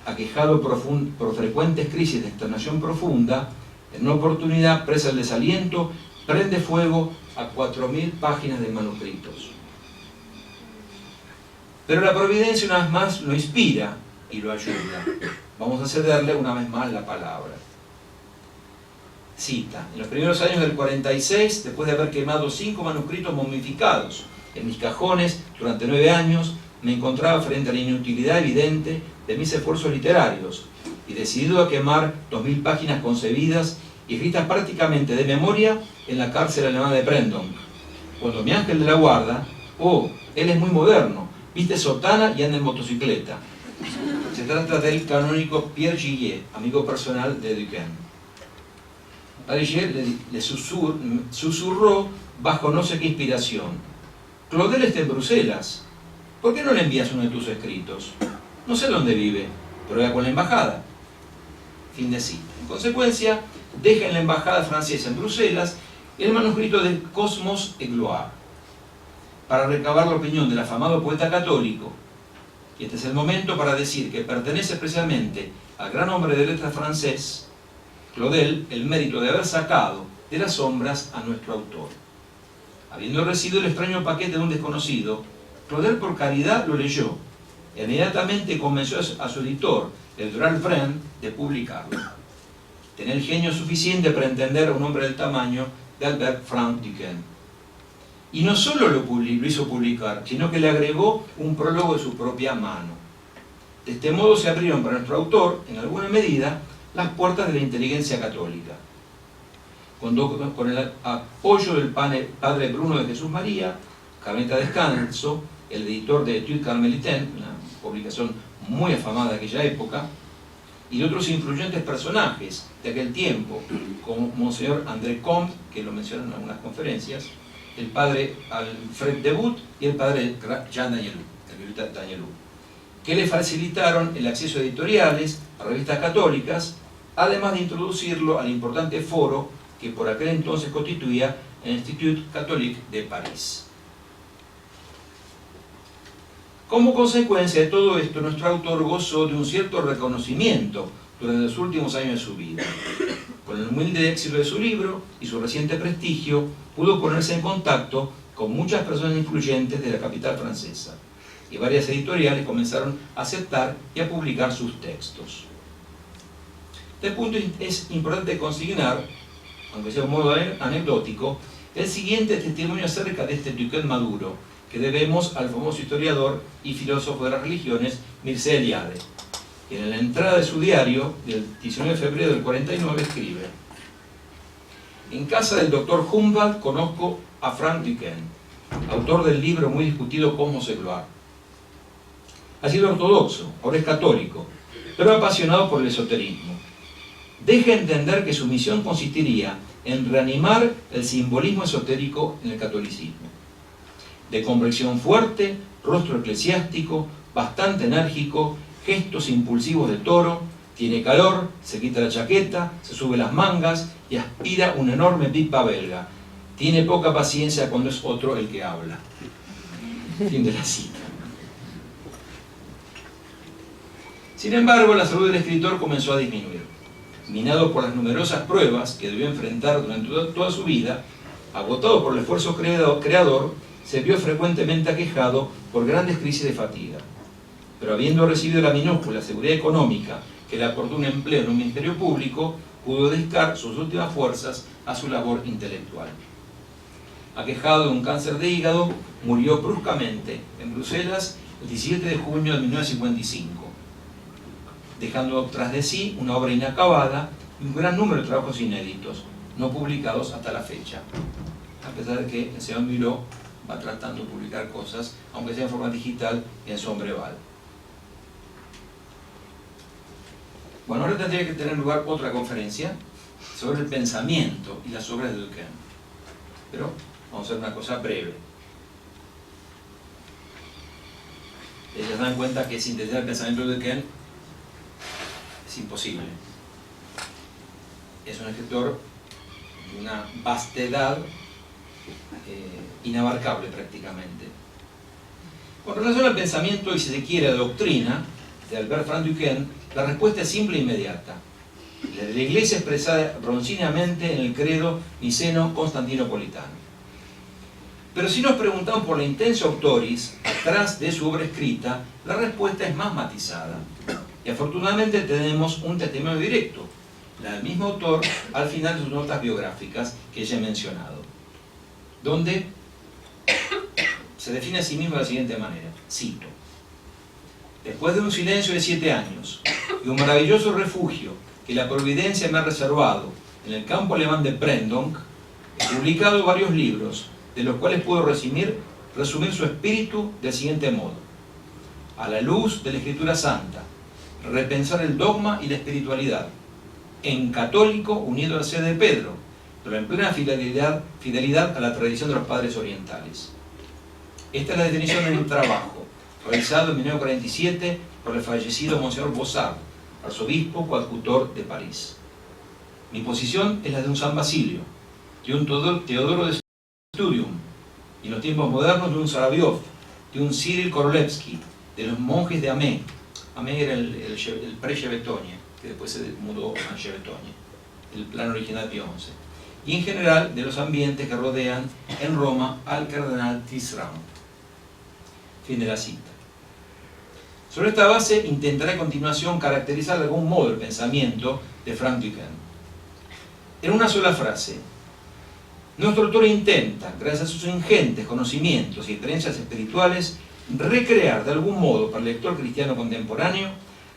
Aquejado por frecuentes crisis de extenuación profunda, en una oportunidad, presa el desaliento, prende fuego a 4000 páginas de manuscritos. Pero la providencia una vez más lo inspira y lo ayuda. Vamos a cederle una vez más la palabra. Cita: en los primeros años del 46, después de haber quemado 5 manuscritos momificados en mis cajones durante 9 años, me encontraba frente a la inutilidad evidente de mis esfuerzos literarios y decidido a quemar 2000 páginas concebidas y escritas prácticamente de memoria en la cárcel alemana de Prendon, cuando mi ángel de la guarda, él es muy moderno, viste sotana y anda en motocicleta. Se trata del canónigo Pierre Gillet, amigo personal de Duquesne. Padre Gillet le susurró bajo no sé qué inspiración: Claudel está en Bruselas, ¿por qué no le envías uno de tus escritos? No sé dónde vive, pero vaya con la embajada. Fin de cita. En consecuencia, deja en la embajada francesa en Bruselas el manuscrito de Cosmos et Gloire para recabar la opinión del afamado poeta católico. Y este es el momento para decir que pertenece especialmente al gran hombre de letras francés, Claudel, el mérito de haber sacado de las sombras a nuestro autor. Habiendo recibido el extraño paquete de un desconocido, Claudel por caridad lo leyó e inmediatamente convenció a su editor, el Durand Vrem, de publicarlo. Tenía el genio suficiente para entender a un hombre del tamaño de Albert Frank Duquesne. Y no solo lo hizo publicar, sino que le agregó un prólogo de su propia mano. De este modo se abrieron para nuestro autor, en alguna medida, las puertas de la inteligencia católica. Con el apoyo del padre Bruno de Jesús María, Carmelita Descalzo, el editor de Etudes Carmelitaines, una publicación muy afamada de aquella época, y de otros influyentes personajes de aquel tiempo, como Monseñor André Comte, que lo mencionan en algunas conferencias, el padre Alfred Debut y el padre Jean Danielou, el violeta Danielou, que le facilitaron el acceso a editoriales, a revistas católicas, además de introducirlo al importante foro que por aquel entonces constituía el Institut Catholique de París. Como consecuencia de todo esto, nuestro autor gozó de un cierto reconocimiento durante los últimos años de su vida. Con el humilde éxito de su libro y su reciente prestigio, pudo ponerse en contacto con muchas personas influyentes de la capital francesa, y varias editoriales comenzaron a aceptar y a publicar sus textos. De este punto es importante consignar, aunque sea de un modo anecdótico, el siguiente testimonio acerca de este Duquesne maduro, que debemos al famoso historiador y filósofo de las religiones Mircea Eliade, que en la entrada de su diario del 19 de febrero del 49 escribe: en casa del doctor Humboldt conozco a Frank Duquesne, autor del libro muy discutido Cosmos et Gloire. Ha sido ortodoxo, ahora es católico, pero apasionado por el esoterismo. Deja entender que su misión consistiría en reanimar el simbolismo esotérico en el catolicismo. De complexión fuerte, rostro eclesiástico, bastante enérgico, gestos impulsivos de toro, tiene calor, se quita la chaqueta, se sube las mangas y aspira una enorme pipa belga. Tiene poca paciencia cuando es otro el que habla. Fin de la cita. Sin embargo, la salud del escritor comenzó a disminuir. Minado por las numerosas pruebas que debió enfrentar durante toda su vida, agotado por el esfuerzo creador, se vio frecuentemente aquejado por grandes crisis de fatiga. Pero habiendo recibido la minúscula seguridad económica que le aportó un empleo en un ministerio público, pudo dedicar sus últimas fuerzas a su labor intelectual. Aquejado de un cáncer de hígado, murió bruscamente en Bruselas el 17 de junio de 1955, dejando tras de sí una obra inacabada y un gran número de trabajos inéditos, no publicados hasta la fecha, a pesar de que el señor Miró va tratando de publicar cosas, aunque sea en forma digital, en sombreval. Bueno, ahora tendría que tener lugar otra conferencia sobre el pensamiento y las obras de Duquesne. Pero Vamos a hacer una cosa breve. Ellos dan cuenta que sintetizar el pensamiento de Duquesne es imposible. Es un escritor de una vastedad inabarcable prácticamente. Con relación al pensamiento y, si se quiere, a la doctrina de Albert Franz Duquesne, la respuesta es simple e inmediata. La de la Iglesia expresada broncíneamente en el credo niceno-constantinopolitano. Pero si nos preguntamos por la intensa autoris atrás de su obra escrita, la respuesta es más matizada. Y afortunadamente tenemos un testimonio directo, la del mismo autor al final de sus notas biográficas que ya he mencionado, donde se define a sí mismo de la siguiente manera, cito: después de un silencio de 7 años y un maravilloso refugio que la providencia me ha reservado en el campo alemán de Prendonk, he publicado varios libros, de los cuales puedo resumir su espíritu del siguiente modo: a la luz de la Escritura Santa, repensar el dogma y la espiritualidad, en católico unido al sede de Pedro, pero en plena fidelidad a la tradición de los padres orientales. Esta es la definición de un trabajo realizado en 1947 por el fallecido Monseñor Bossard, arzobispo coadjutor de París. Mi posición es la de un San Basilio, de un Teodoro de Studium, y en los tiempos modernos de un Sarabiov, de un Cyril Korolevsky, de los monjes de Amé. Amé era el pre-Chevetogne, que después se mudó a Chevetogne, el plan original de Pío XI. Y en general de los ambientes que rodean en Roma al cardenal Tisserand. Fin de la cita. Sobre esta base intentaré a continuación caracterizar de algún modo el pensamiento de Franz Duquesne. En una sola frase: nuestro autor intenta, gracias a sus ingentes conocimientos y experiencias espirituales, recrear de algún modo para el lector cristiano contemporáneo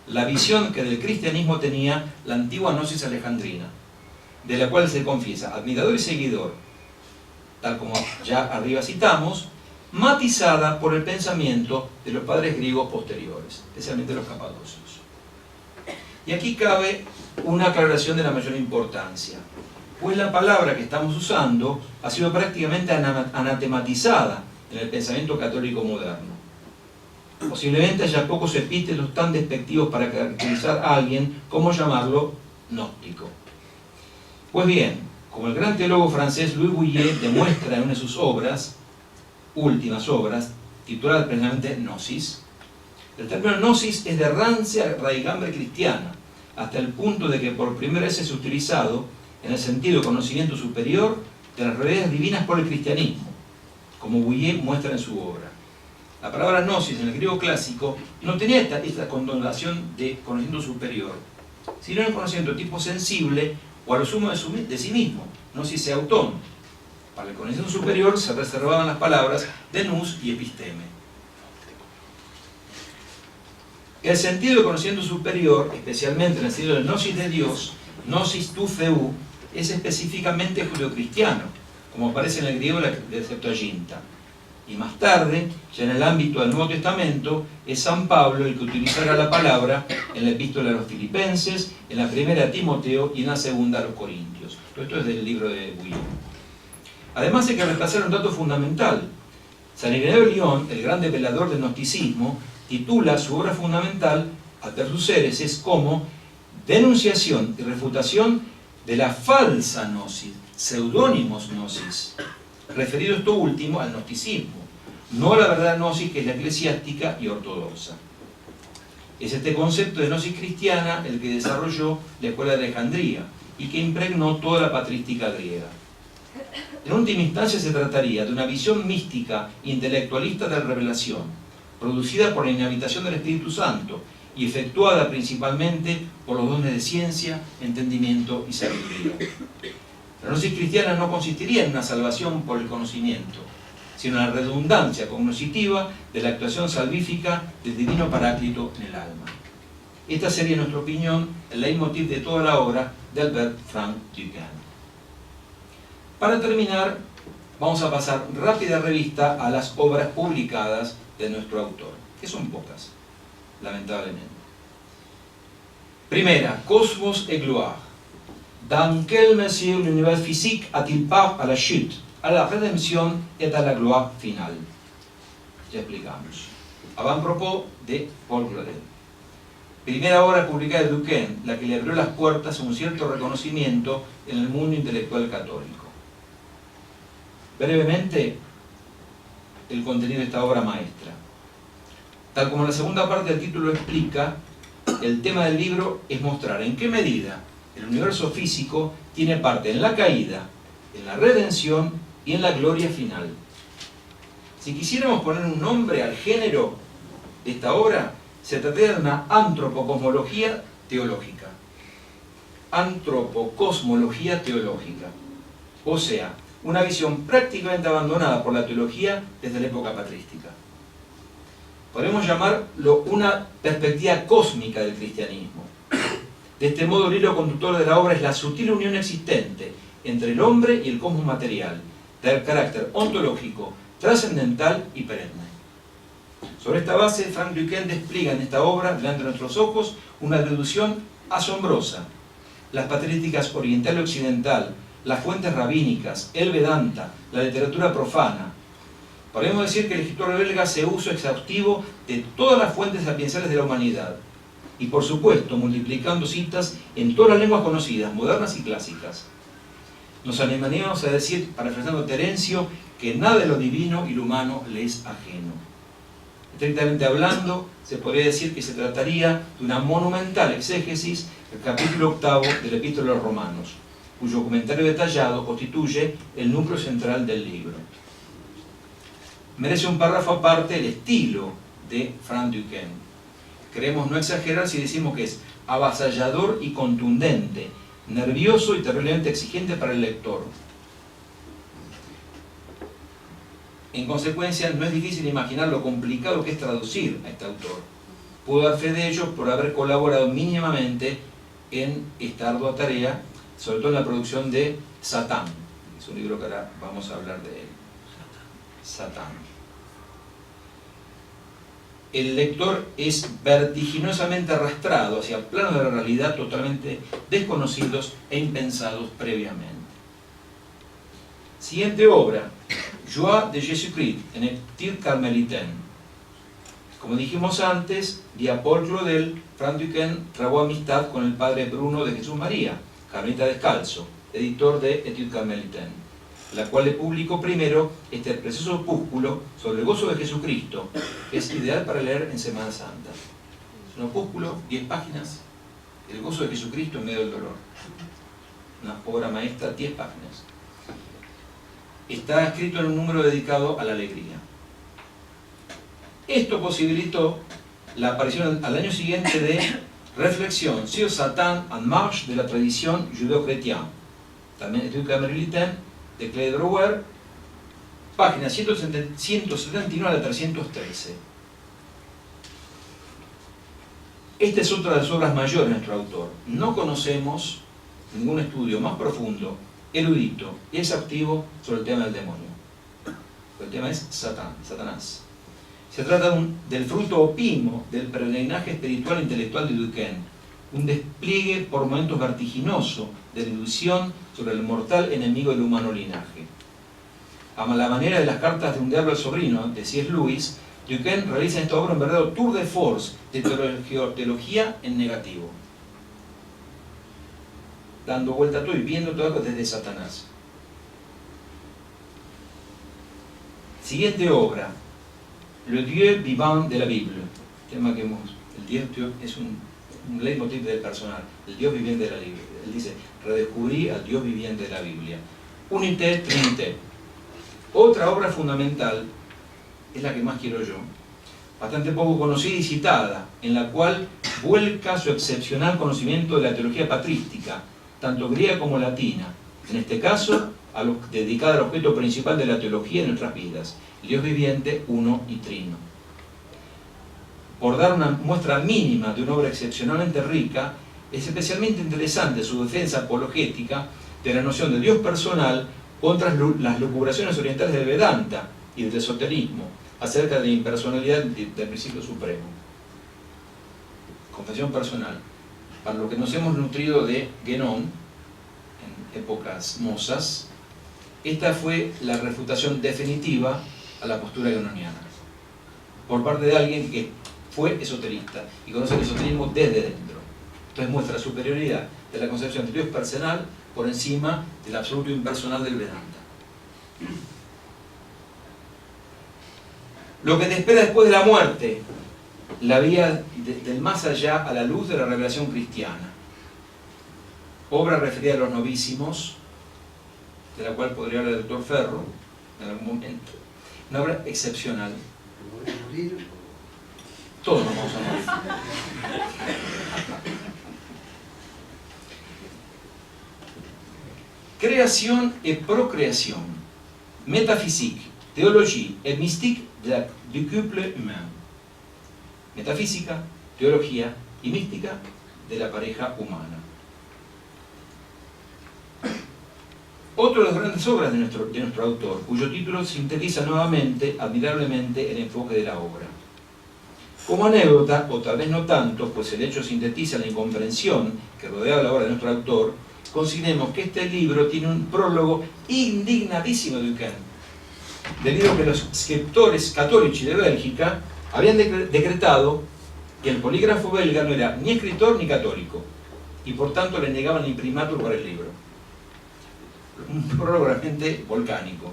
la visión que del cristianismo tenía la antigua gnosis alejandrina, de la cual se confiesa admirador y seguidor, tal como ya arriba citamos, matizada por el pensamiento de los padres griegos posteriores, especialmente los capadocios. Y aquí cabe una aclaración de la mayor importancia, pues la palabra que estamos usando ha sido prácticamente anatematizada en el pensamiento católico moderno. Posiblemente haya pocos epítetos tan despectivos para caracterizar a alguien como llamarlo gnóstico. Pues bien, como el gran teólogo francés Louis Bouillet demuestra en una de sus últimas obras, titulada precisamente Gnosis, el término Gnosis es de rancia raigambre cristiana, hasta el punto de que por primera vez es utilizado en el sentido de conocimiento superior de las realidades divinas por el cristianismo, como Bouillet muestra en su obra. La palabra gnosis en el griego clásico no tenía esta connotación de conocimiento superior, sino en conocimiento de tipo sensible o a lo sumo de sí mismo, gnosis autón. Para el conocimiento superior se reservaban las palabras de nous y episteme. El sentido de conocimiento superior, especialmente en el sentido del gnosis de Dios, gnosis tu theou, es específicamente judeocristiano, como aparece en el griego de Septuaginta. Y más tarde, ya en el ámbito del Nuevo Testamento, es San Pablo el que utilizará la palabra en la epístola a los Filipenses, en la primera a Timoteo y en la segunda a los Corintios. Todo esto es del libro de Bouillet. Además hay que repasar un dato fundamental. San Ireneo de Lyon, el gran develador del gnosticismo, titula su obra fundamental, Alter sus hereses, como denunciación y refutación de la falsa gnosis, pseudónimos gnosis, referido esto último al gnosticismo, no a la verdadera gnosis que es la eclesiástica y ortodoxa. Es este concepto de gnosis cristiana el que desarrolló la escuela de Alejandría y que impregnó toda la patrística griega. En última instancia se trataría de una visión mística intelectualista de la revelación, producida por la inhabitación del Espíritu Santo y efectuada principalmente por los dones de ciencia, entendimiento y sabiduría. La gnosis cristiana no consistiría en una salvación por el conocimiento, sino en la redundancia cognoscitiva de la actuación salvífica del divino paráclito en el alma. Esta sería, en nuestra opinión, el leitmotiv de toda la obra de Albert Franz Duquesne. Para terminar, vamos a pasar rápida revista a las obras publicadas de nuestro autor, que son pocas, lamentablemente. Primera, Cosmos et Gloire. Dans quelle mesure l'univers physique a-t-il part à la chute, à la rédemption et à la gloire finale. Ya explicamos. Avant-propos de Paul Claudel. Primera obra publicada de Duquesne, la que le abrió las puertas a un cierto reconocimiento en el mundo intelectual católico. Brevemente, el contenido de esta obra maestra. Tal como la segunda parte del título explica, el tema del libro es mostrar en qué medida el universo físico tiene parte en la caída, en la redención y en la gloria final. Si quisiéramos poner un nombre al género de esta obra, se trataría de una antropocosmología teológica. Antropocosmología teológica. O sea, una visión prácticamente abandonada por la teología desde la época patrística. Podemos llamarlo una perspectiva cósmica del cristianismo. De este modo, el hilo conductor de la obra es la sutil unión existente entre el hombre y el cosmos material, de carácter ontológico, trascendental y perenne. Sobre esta base, Frank Duquesne despliega en esta obra, delante de nuestros ojos, una deducción asombrosa. Las patrísticas oriental y occidental, las fuentes rabínicas, el Vedanta, la literatura profana. Podemos decir que el escritor belga hace uso exhaustivo de todas las fuentes sapienciales de la humanidad y, por supuesto, multiplicando citas en todas las lenguas conocidas, modernas y clásicas. Nos animaríamos a decir, parafraseando a Terencio, que nada de lo divino y lo humano le es ajeno. Estrictamente hablando, se podría decir que se trataría de una monumental exégesis del capítulo 8 del Epístola a los Romanos, cuyo comentario detallado constituye el núcleo central del libro. Merece un párrafo aparte el estilo de Frank Duquesne. Creemos no exagerar si decimos que es avasallador y contundente, nervioso y terriblemente exigente para el lector. En consecuencia, no es difícil imaginar lo complicado que es traducir a este autor. Puedo dar fe de ello por haber colaborado mínimamente en esta ardua tarea, sobre todo en la producción de Satán. Es un libro que ahora vamos a hablar de él. Satán. El lector es vertiginosamente arrastrado hacia planos de la realidad totalmente desconocidos e impensados previamente. Siguiente obra, Joie de Jésus-Christ, en el Tir Carmelitaine. Como dijimos antes, vía Paul Claudel, Frank Duquesne trabó amistad con el padre Bruno de Jesús María, carmelita descalzo, editor de Etudes Carmelitaines, la cual le publicó primero este precioso opúsculo sobre el gozo de Jesucristo, que es ideal para leer en Semana Santa. Es un opúsculo, 10 páginas, el gozo de Jesucristo en medio del dolor. Una obra maestra, 10 páginas. Está escrito en un número dedicado a la alegría. Esto posibilitó la aparición al año siguiente de Réflexion sur Satan en marche de la tradición judéo-chrétienne, también Etudes Carmelitaines de Clay Brouwer, páginas 179 a 313. Esta es otra de las obras mayores de nuestro autor. No conocemos ningún estudio más profundo, erudito y exhaustivo sobre el tema del demonio. El tema es Satanás. Se trata del fruto opimo del peregrinaje espiritual e intelectual de Duquesne, un despliegue por momentos vertiginoso de deducción sobre el mortal enemigo del humano linaje. A la manera de las cartas de un diablo al sobrino de C.S. Lewis, Duquesne realiza en esta obra un verdadero tour de force de teología en negativo, dando vuelta a todo y viendo todo desde Satanás. Siguiente obra, Le Dieu vivant de la Bible, tema que hemos, el Dios es un leitmotiv del personal, el Dios viviente de la Biblia. Él dice, redescubrí al Dios viviente de la Biblia. Unité, Trinité. Otra obra fundamental, es la que más quiero yo, bastante poco conocida y citada, en la cual vuelca su excepcional conocimiento de la teología patrística, tanto griega como latina, en este caso dedicada al objeto principal de la teología de nuestras vidas, el Dios viviente, uno y trino. Por dar una muestra mínima de una obra excepcionalmente rica, es especialmente interesante su defensa apologética de la noción de Dios personal contra las lucubraciones orientales del Vedanta y del esoterismo acerca de la impersonalidad del principio supremo. Confesión personal. Para lo que nos hemos nutrido de Guénon, en épocas mozas, esta fue la refutación definitiva a la postura gunoniana, por parte de alguien que fue esoterista y conoce el esoterismo desde dentro. Entonces muestra la superioridad de la concepción de Dios personal por encima del absoluto impersonal del Vedanta. Lo que te espera después de la muerte, la vía del más allá a la luz de la revelación cristiana. Obra referida a los novísimos, de la cual podría hablar el doctor Ferro en algún momento. Una obra excepcional. Todos nos vamos a morir. Création et procréation, métaphysique, théologie et mystique du couple humain. Metafísica, teología y mística de la pareja humana. Otro de las grandes obras de nuestro autor, cuyo título sintetiza nuevamente, admirablemente, el enfoque de la obra. Como anécdota, o tal vez no tanto, pues el hecho sintetiza la incomprensión que rodea la obra de nuestro autor, consideremos que este libro tiene un prólogo indignadísimo de Duquesne, debido a que los escritores católicos de Bélgica habían decretado que el polígrafo belga no era ni escritor ni católico, y por tanto le negaban el imprimatur para el libro. Un prólogo realmente volcánico.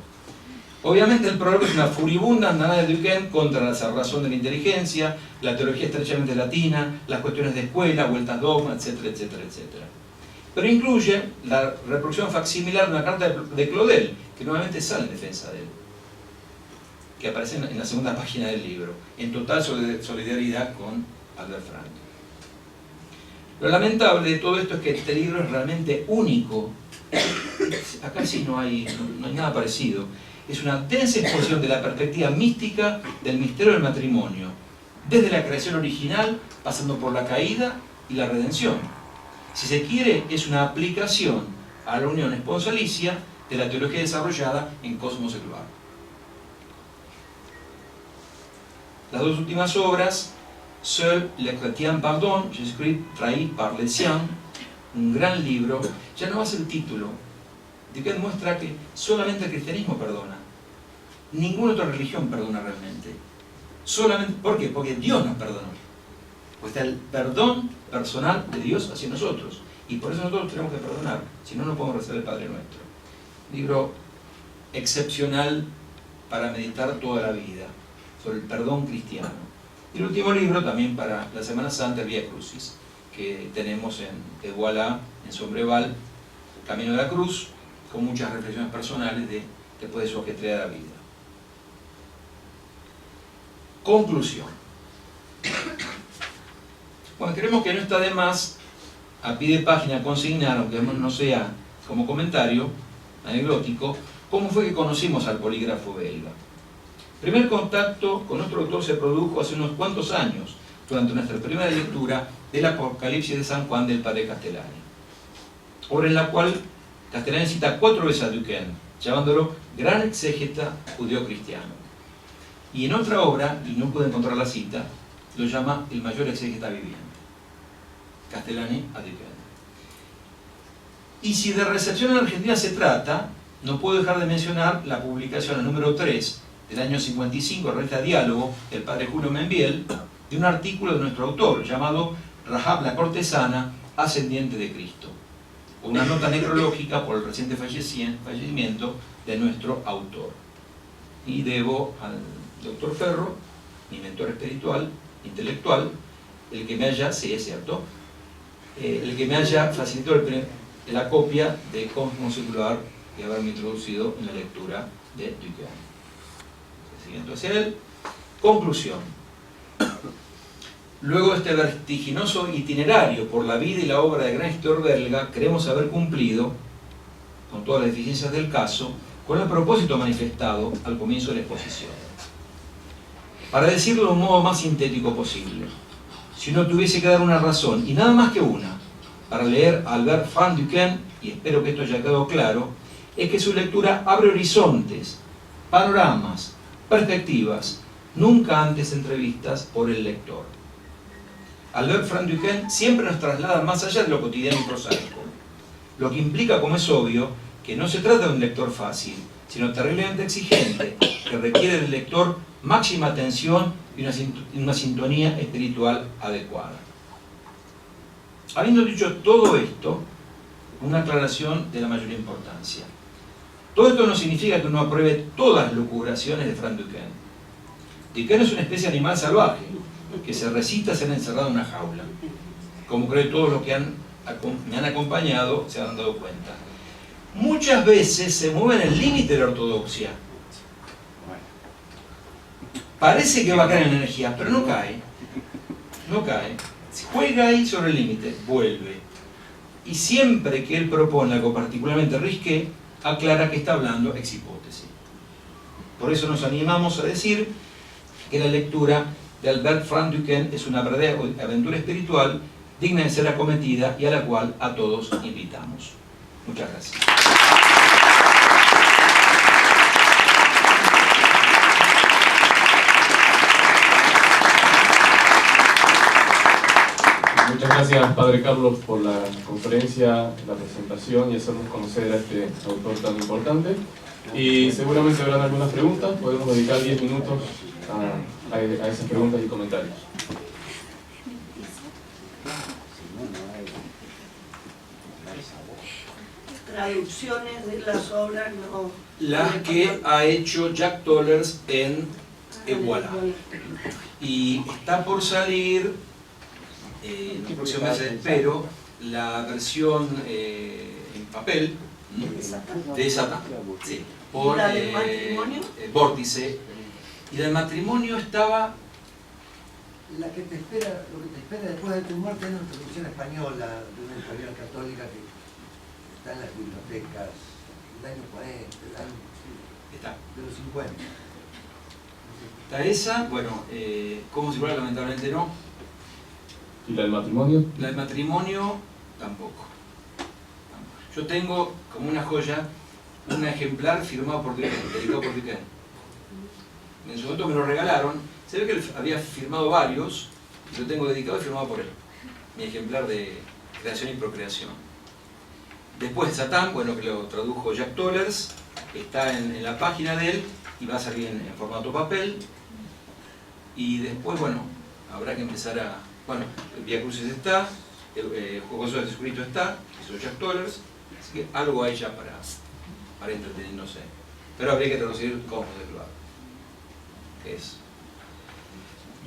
Obviamente el prólogo es una furibunda andanada de Duquesne contra la cerrazón de la inteligencia, la teología estrechamente latina, las cuestiones de escuela, vueltas dogma, etcétera, etcétera, etcétera. Pero incluye la reproducción facsimilar de una carta de Claudel, que nuevamente sale en defensa de él, que aparece en la segunda página del libro, en total solidaridad con Albert Frank. Lo lamentable de todo esto es que este libro es realmente único. Acá sí no hay nada parecido. Es una densa exposición de la perspectiva mística del misterio del matrimonio, desde la creación original, pasando por la caída y la redención. Si se quiere, es una aplicación a la unión esponsalicia de la teología desarrollada en Cosmos Secular. Las dos últimas obras, Seul le chrétien pardon, Jésus-Christ trahi par les siens, un gran libro, ya no va a ser el título. Duquesne muestra que solamente el cristianismo perdona. Ninguna otra religión perdona realmente. Solamente, ¿por qué? Porque Dios nos perdonó. Pues está el perdón personal de Dios hacia nosotros. Y por eso nosotros tenemos que perdonar. Si no, no podemos rezar el Padre Nuestro. Libro excepcional para meditar toda la vida sobre el perdón cristiano. Y el último libro también para la Semana Santa, el Vía Crucis, que tenemos en Voilà, en Sombreval, Camino de la Cruz, con muchas reflexiones personales después de su ajetreada vida. Conclusión. Bueno, creemos que no está de más a pie de página consignar, aunque no sea como comentario anecdótico, cómo fue que conocimos al polígrafo belga. El primer contacto con nuestro autor se produjo hace unos cuantos años, durante nuestra primera lectura del Apocalipsis de San Juan del padre Castellani, obra en la cual Castellani cita 4 veces a Duquesne, llamándolo gran exégeta judeo-cristiano. Y en otra obra, y no pude encontrar la cita, lo llama el mayor exégeta viviente. Castellani a Duquesne. Y si de recepción en Argentina se trata, no puedo dejar de mencionar la publicación, el número 3, del año 55, la revista Diálogo, del padre Julio Membiel, de un artículo de nuestro autor, llamado Rahab la cortesana, ascendiente de Cristo. Una nota necrológica por el reciente fallecimiento de nuestro autor. Y debo al doctor Ferro, mi mentor espiritual, intelectual, el que me haya, sí es cierto, el que me haya facilitado la copia de Cosmos Secular y haberme introducido en la lectura de Duquesne. Siguiendo hacia él. Conclusión. Luego de este vertiginoso itinerario por la vida y la obra del gran escritor belga, creemos haber cumplido, con todas las deficiencias del caso, con el propósito manifestado al comienzo de la exposición. Para decirlo de un modo más sintético posible, si uno tuviese que dar una razón, y nada más que una, para leer a Albert Frank Duquesne, y espero que esto haya quedado claro, es que su lectura abre horizontes, panoramas, perspectivas, nunca antes entrevistas por el lector. Albert Frank Duquesne siempre nos traslada más allá de lo cotidiano y prosaico, lo que implica, como es obvio, que no se trata de un lector fácil, sino terriblemente exigente, que requiere del lector máxima atención y una sintonía espiritual adecuada. Habiendo dicho todo esto, una aclaración de la mayor importancia. Todo esto no significa que uno apruebe todas las lucubraciones de Frank Duquesne. Duquesne es una especie de animal salvaje, que se resiste a ser encerrado en una jaula. Como creo que todos los que me han acompañado se han dado cuenta. Muchas veces se mueve en el límite de la ortodoxia. Parece que va a caer en energía, pero no cae. No cae. Juega ahí sobre el límite, vuelve. Y siempre que él propone algo particularmente risqué, aclara que está hablando ex hipótesis. Por eso nos animamos a decir que la lectura de Albert Frank Duquesne es una verdadera aventura espiritual digna de ser acometida y a la cual a todos invitamos. Muchas gracias. Muchas gracias, Padre Carlos, por la conferencia, la presentación y hacernos conocer a este autor tan importante. Y seguramente habrán algunas preguntas, podemos dedicar 10 minutos a esas preguntas y comentarios. Traducciones de las obras no... Las que ha hecho Jack Tollers en Iguala. Y está por salir, en los próximos meses espero, la versión en papel de Satán. Sí, por ¿La del matrimonio? Vórtice. Y del matrimonio estaba... La que te espera, lo que te espera después de tu muerte es una traducción española de una editorial católica que está en las bibliotecas del año 40, del año, Está. de los 50. Está esa, bueno, ¿cómo circular? Lamentablemente no. ¿Y la del matrimonio? La del matrimonio, tampoco. Yo tengo como una joya un ejemplar firmado por Duquesne, dedicado por Duquesne. En su momento me lo regalaron. Se ve que él había firmado varios, y lo tengo dedicado y firmado por él. Mi ejemplar de creación y procreación. Después de Satán, bueno, que lo tradujo Jack Tollers, está en la página de él y va a salir en formato papel. Y después, bueno, habrá que empezar a... Bueno, el Vía Crucis está, el Juego de Jesucristo está, hizo Jack Tollers, así que algo hay ya para entretener, no sé. Pero habría que traducir cómo de lo que es.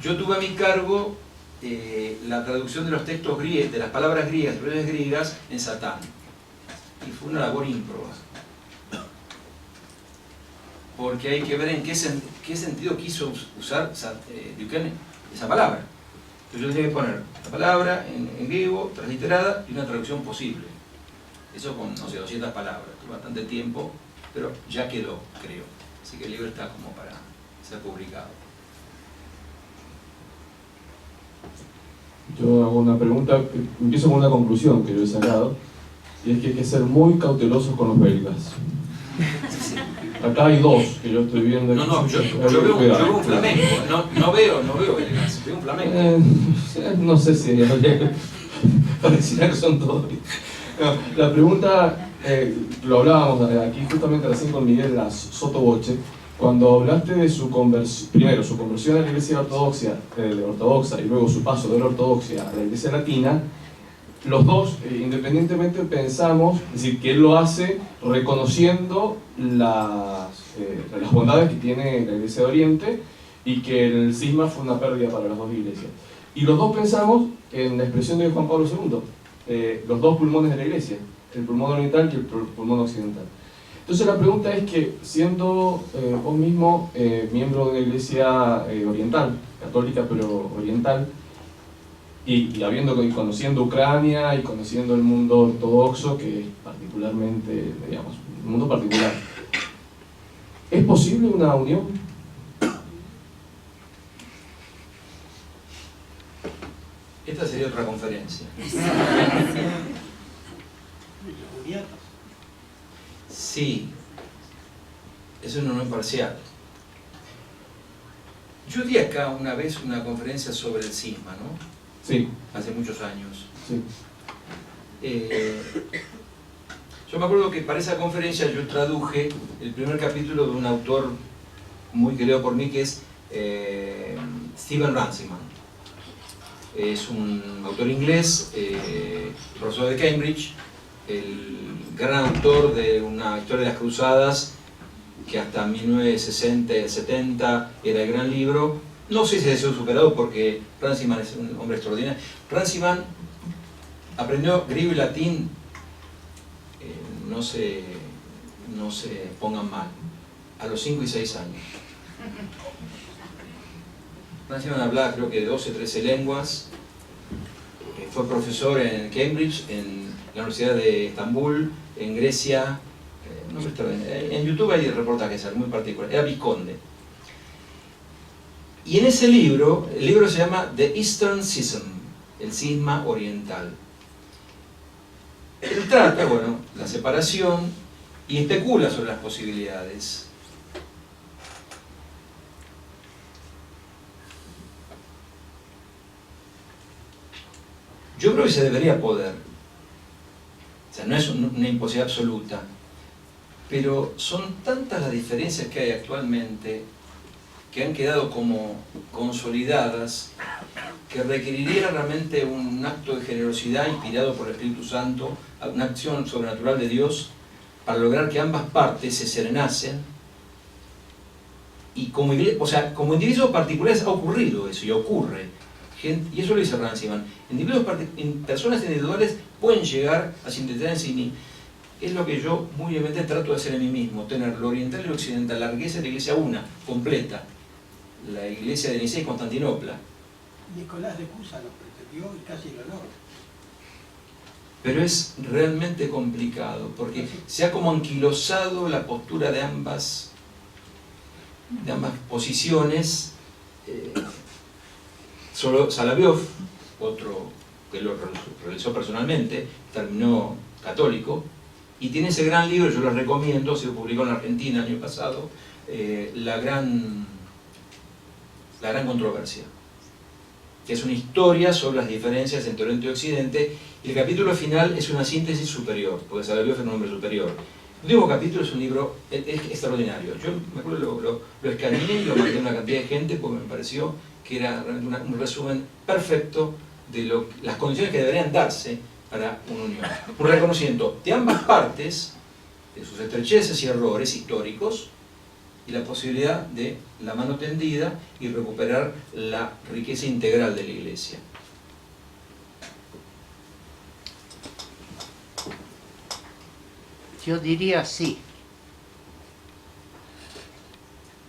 Yo tuve a mi cargo la traducción de los textos griegos, de las palabras griegas, expresiones griegas, en Satán. Y fue una labor ímproba. Porque hay que ver en qué sentido quiso usar Duquesne esa palabra. Entonces yo tenía que poner la palabra en griego, transliterada, y una traducción posible. Eso con, no sé, 200 palabras. Tuvo bastante tiempo, pero ya quedó, creo. Así que el libro está como para ser publicado. Yo hago una pregunta, empiezo con una conclusión que yo he sacado, y es que hay que ser muy cautelosos con los belgas. Acá hay dos que yo estoy viendo. No, yo veo un flamenco, no veo belgas, veo un flamenco. No sé si pareciera que son todos. No, la pregunta, lo hablábamos aquí justamente recién con Miguel Las Sotoboche, cuando hablaste de su conversión, primero su conversión a la iglesia ortodoxa y luego su paso de la ortodoxia a la iglesia latina, los dos, independientemente, pensamos, es decir, que él lo hace reconociendo las bondades que tiene la iglesia de Oriente y que el cisma fue una pérdida para las dos iglesias. Y los dos pensamos en la expresión de Juan Pablo II, los dos pulmones de la iglesia, el pulmón oriental y el pulmón occidental. Entonces la pregunta es que, siendo vos mismo miembro de una iglesia oriental, católica pero oriental, y conociendo Ucrania y conociendo el mundo ortodoxo, que es particularmente, digamos, un mundo particular, ¿es posible una unión? Esta sería otra conferencia. Sí, eso no es parcial. Yo di acá una vez una conferencia sobre el cisma, ¿no? Sí. Hace muchos años. Sí. Yo me acuerdo que para esa conferencia yo traduje el primer capítulo de un autor muy querido por mí, que es Stephen Runciman. Es un autor inglés, profesor de Cambridge, el gran autor de una historia de las cruzadas, que hasta 1960-70 era el gran libro. No sé si ha sido superado porque Runciman es un hombre extraordinario. Runciman aprendió griego y latín, no se pongan mal, a los 5 y 6 años. Runciman hablaba creo que 12 o 13 lenguas, fue profesor en Cambridge, en la Universidad de Estambul, en Grecia, en YouTube hay reportajes muy particulares, era vizconde. Y en ese libro, el libro se llama The Eastern Schism, el cisma oriental. Él trata, bueno, la separación y especula sobre las posibilidades. Yo creo que se debería poder. O sea, no es una imposibilidad absoluta, pero son tantas las diferencias que hay actualmente que han quedado como consolidadas, que requeriría realmente un acto de generosidad inspirado por el Espíritu Santo, una acción sobrenatural de Dios, para lograr que ambas partes se serenacen. Y como individuos particulares ha ocurrido eso, y ocurre. Y eso lo dice Runciman. Personas individuales pueden llegar a sintetizar en sí mismos. Es lo que yo muy obviamente trato de hacer en mí mismo, tener lo oriental y lo occidental, la riqueza de la iglesia una, completa. La iglesia de Nicea y Constantinopla. Nicolás de Cusa lo pretendió y casi lo logra. Pero es realmente complicado, porque se ha como anquilosado la postura de ambas posiciones. Solo Solovyov, otro que lo realizó personalmente, terminó católico, y tiene ese gran libro, yo lo recomiendo, se publicó en Argentina el año pasado, La gran controversia, que es una historia sobre las diferencias entre Oriente y Occidente, y el capítulo final es una síntesis superior, porque Solovyov es un hombre superior. El último capítulo es un libro extraordinario. Yo me acuerdo lo escaneé y lo mandé a una cantidad de gente porque me pareció que era realmente un resumen perfecto de las condiciones que deberían darse para una unión. Un reconocimiento de ambas partes, de sus estrecheces y errores históricos, y la posibilidad de la mano tendida y recuperar la riqueza integral de la Iglesia. Yo diría sí.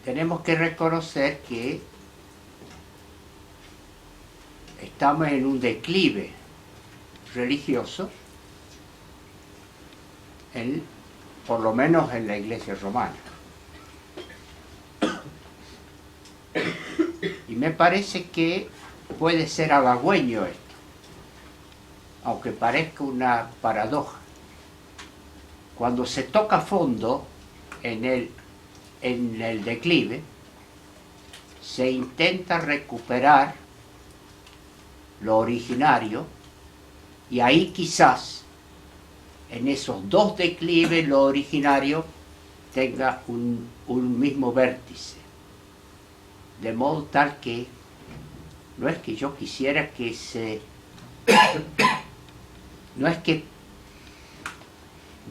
Tenemos que reconocer que estamos en un declive religioso, por lo menos en la Iglesia romana. Y me parece que puede ser halagüeño esto, aunque parezca una paradoja. Cuando se toca fondo en el declive, se intenta recuperar lo originario, y ahí quizás en esos dos declives lo originario tenga un mismo vértice, de modo tal que no es que yo quisiera que no es que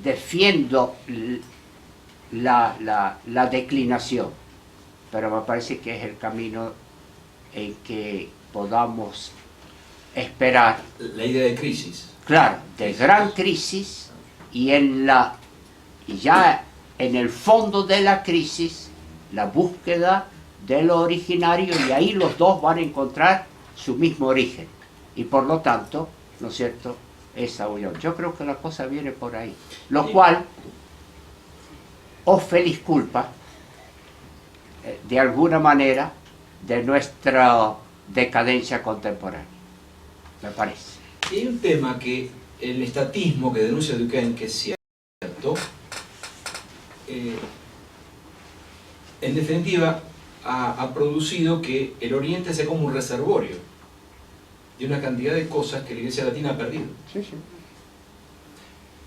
defiendo la declinación, pero me parece que es el camino en que podamos esperar. La idea de crisis. Claro, de gran crisis, y ya en el fondo de la crisis, la búsqueda de lo originario, y ahí los dos van a encontrar su mismo origen. Y por lo tanto, ¿no es cierto?, esa unión. Yo creo que la cosa viene por ahí. Lo cual, feliz culpa, de alguna manera, de nuestra decadencia contemporánea, me parece. Hay un tema que el estatismo que denuncia Duquesne, que es cierto, en definitiva, ha producido que el Oriente sea como un reservorio de una cantidad de cosas que la Iglesia Latina ha perdido. Sí, sí.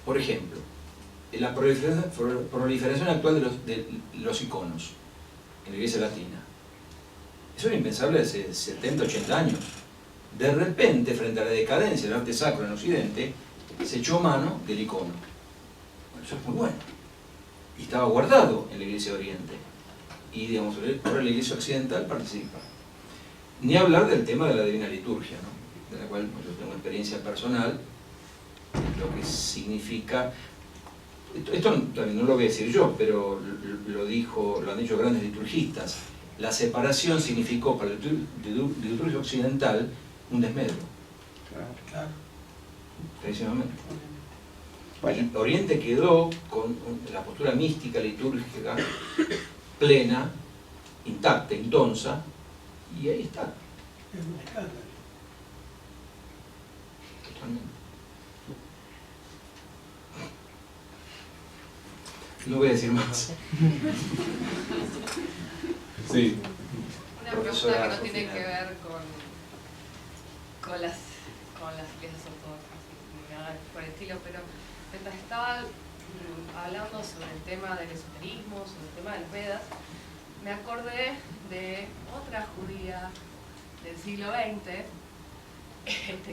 Por ejemplo, la proliferación actual de los iconos en la Iglesia Latina. Eso era impensable hace 70, 80 años. De repente, frente a la decadencia del arte sacro en Occidente, se echó mano del icono. Bueno, eso es muy bueno. Y estaba guardado en la Iglesia Oriente. Y, digamos, ahora la Iglesia Occidental participa. Ni hablar del tema de la Divina Liturgia, ¿no? De la cual yo tengo experiencia personal, lo que significa... Esto también no lo voy a decir yo, pero lo han dicho grandes liturgistas. La separación significó para la liturgia occidental un desmedro. Claro. Tradicionalmente. Bueno. Y Oriente quedó con la postura mística, litúrgica, plena, intacta, intonsa, y ahí está. Es un escándalo. Totalmente. No voy a decir más. Sí. Una pregunta que no tiene que ver con las iglesias ortodoxas ni nada por el estilo, pero mientras estaba hablando sobre el tema del esoterismo, sobre el tema de las Vedas, me acordé de otra judía del siglo XX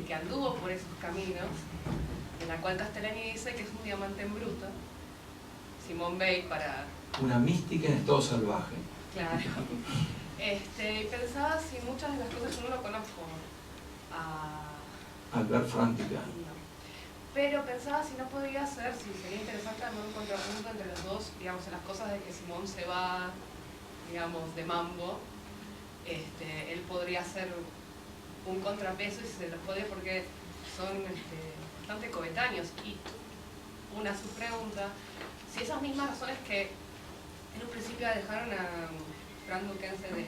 que anduvo por esos caminos, en la cual Castellani dice que es un diamante en bruto. Simone Weil para... Una mística en estado salvaje. Claro. Pensaba si muchas de las cosas, yo no lo conozco a Albert Frantica. no. Pero pensaba si no podría ser, si sería interesante armar un contrapunto entre los dos, digamos, en las cosas de que Simón se va, digamos, de mambo, él podría ser un contrapeso y se los puede porque son bastante coetáneos. Y una subpregunta, si esas mismas razones que en un principio dejaron a Frank Duquesne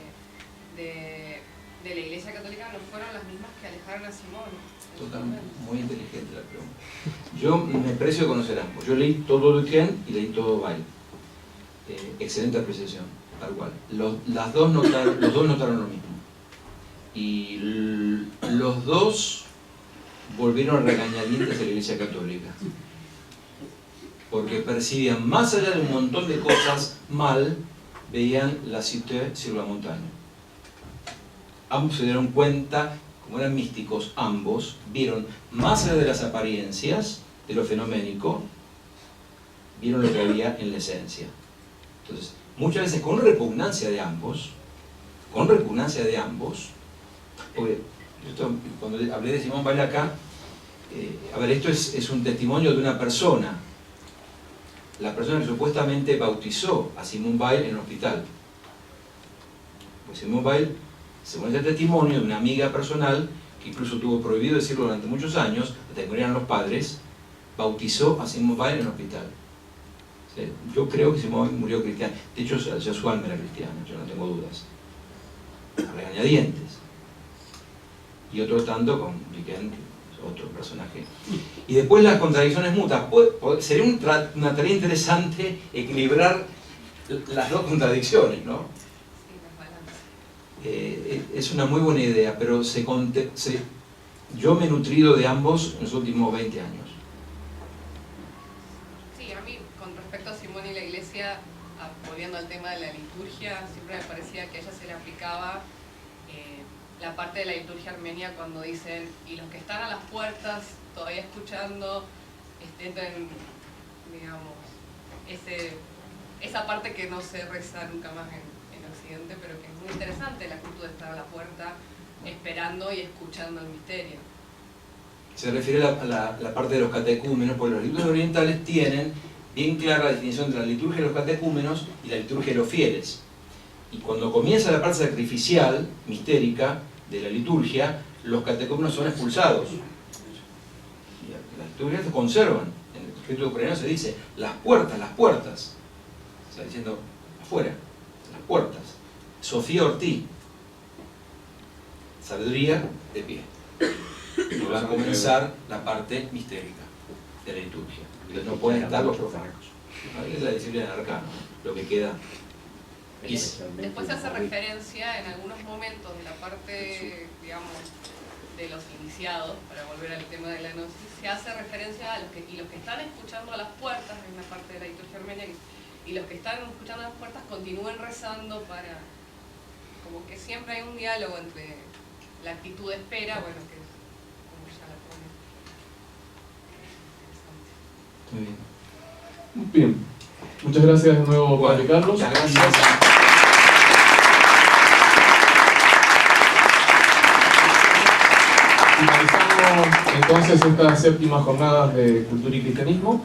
de la Iglesia Católica no fueron las mismas que alejaron a Simón. Totalmente, muy inteligente la pregunta. Yo me precio de conocer ambos. Yo leí todo Duquesne y leí todo Weil. Excelente apreciación, tal cual. Los dos notaron lo mismo. Y los dos volvieron a regañadientes a la Iglesia Católica. Porque percibían, más allá de un montón de cosas mal, veían la cité sur la montaña. Ambos se dieron cuenta, como eran místicos, ambos vieron, más allá de las apariencias, de lo fenoménico, vieron lo que había en la esencia. Entonces, muchas veces con repugnancia de ambos, porque cuando hablé de Simón Weil acá, a ver, esto es un testimonio de una persona, la persona que supuestamente bautizó a Simón Weil en el hospital. Pues Simón Weil, según este testimonio de una amiga personal, que incluso tuvo prohibido decirlo durante muchos años, hasta que murieran los padres, bautizó a Simón Weil en el hospital. ¿Sí? Yo creo que Simón Weil murió cristiano. De hecho, ya su alma era cristiana, yo no tengo dudas. A regañadientes. Y otro tanto con Duquesne, otro personaje. Y después las contradicciones mutuas. Sería una tarea interesante equilibrar las dos contradicciones, ¿no? Es una muy buena idea, pero yo me he nutrido de ambos en los últimos 20 años. Sí, a mí, con respecto a Simón y la Iglesia, volviendo al tema de la liturgia, siempre me parecía que a ella se le aplicaba la parte de la liturgia armenia cuando dicen, y los que están a las puertas todavía escuchando, estén, digamos, esa parte que no se reza nunca más en Occidente, pero que es muy interesante, la actitud de estar a la puerta esperando y escuchando el misterio. Se refiere a la parte de los catecúmenos, porque los libros orientales tienen bien clara la definición entre la liturgia de los catecúmenos y la liturgia de los fieles. Y cuando comienza la parte sacrificial, mistérica, de la liturgia, los catecúmenos son expulsados. Y las liturgias se conservan. En el escrito ucraniano se dice, las puertas. Está diciendo, afuera, las puertas. Sofía Ortiz, sabiduría de pie. Y va a comenzar la parte mistérica de la liturgia. Entonces no pueden estar los profanos. Es la disciplina del arcano, lo que queda. Después se hace referencia en algunos momentos de la parte, digamos, de los iniciados, para volver al tema de la gnosis, se hace referencia a los que están escuchando a las puertas, en una parte de la liturgia armenia, y los que están escuchando a las puertas continúen rezando para, como que siempre hay un diálogo entre la actitud de espera, bueno, que es como ya la pone. Muy Interesante. bien. Muchas gracias de nuevo, Padre Carlos. Muchas gracias. Finalizamos entonces estas séptimas jornadas de Cultura y Cristianismo.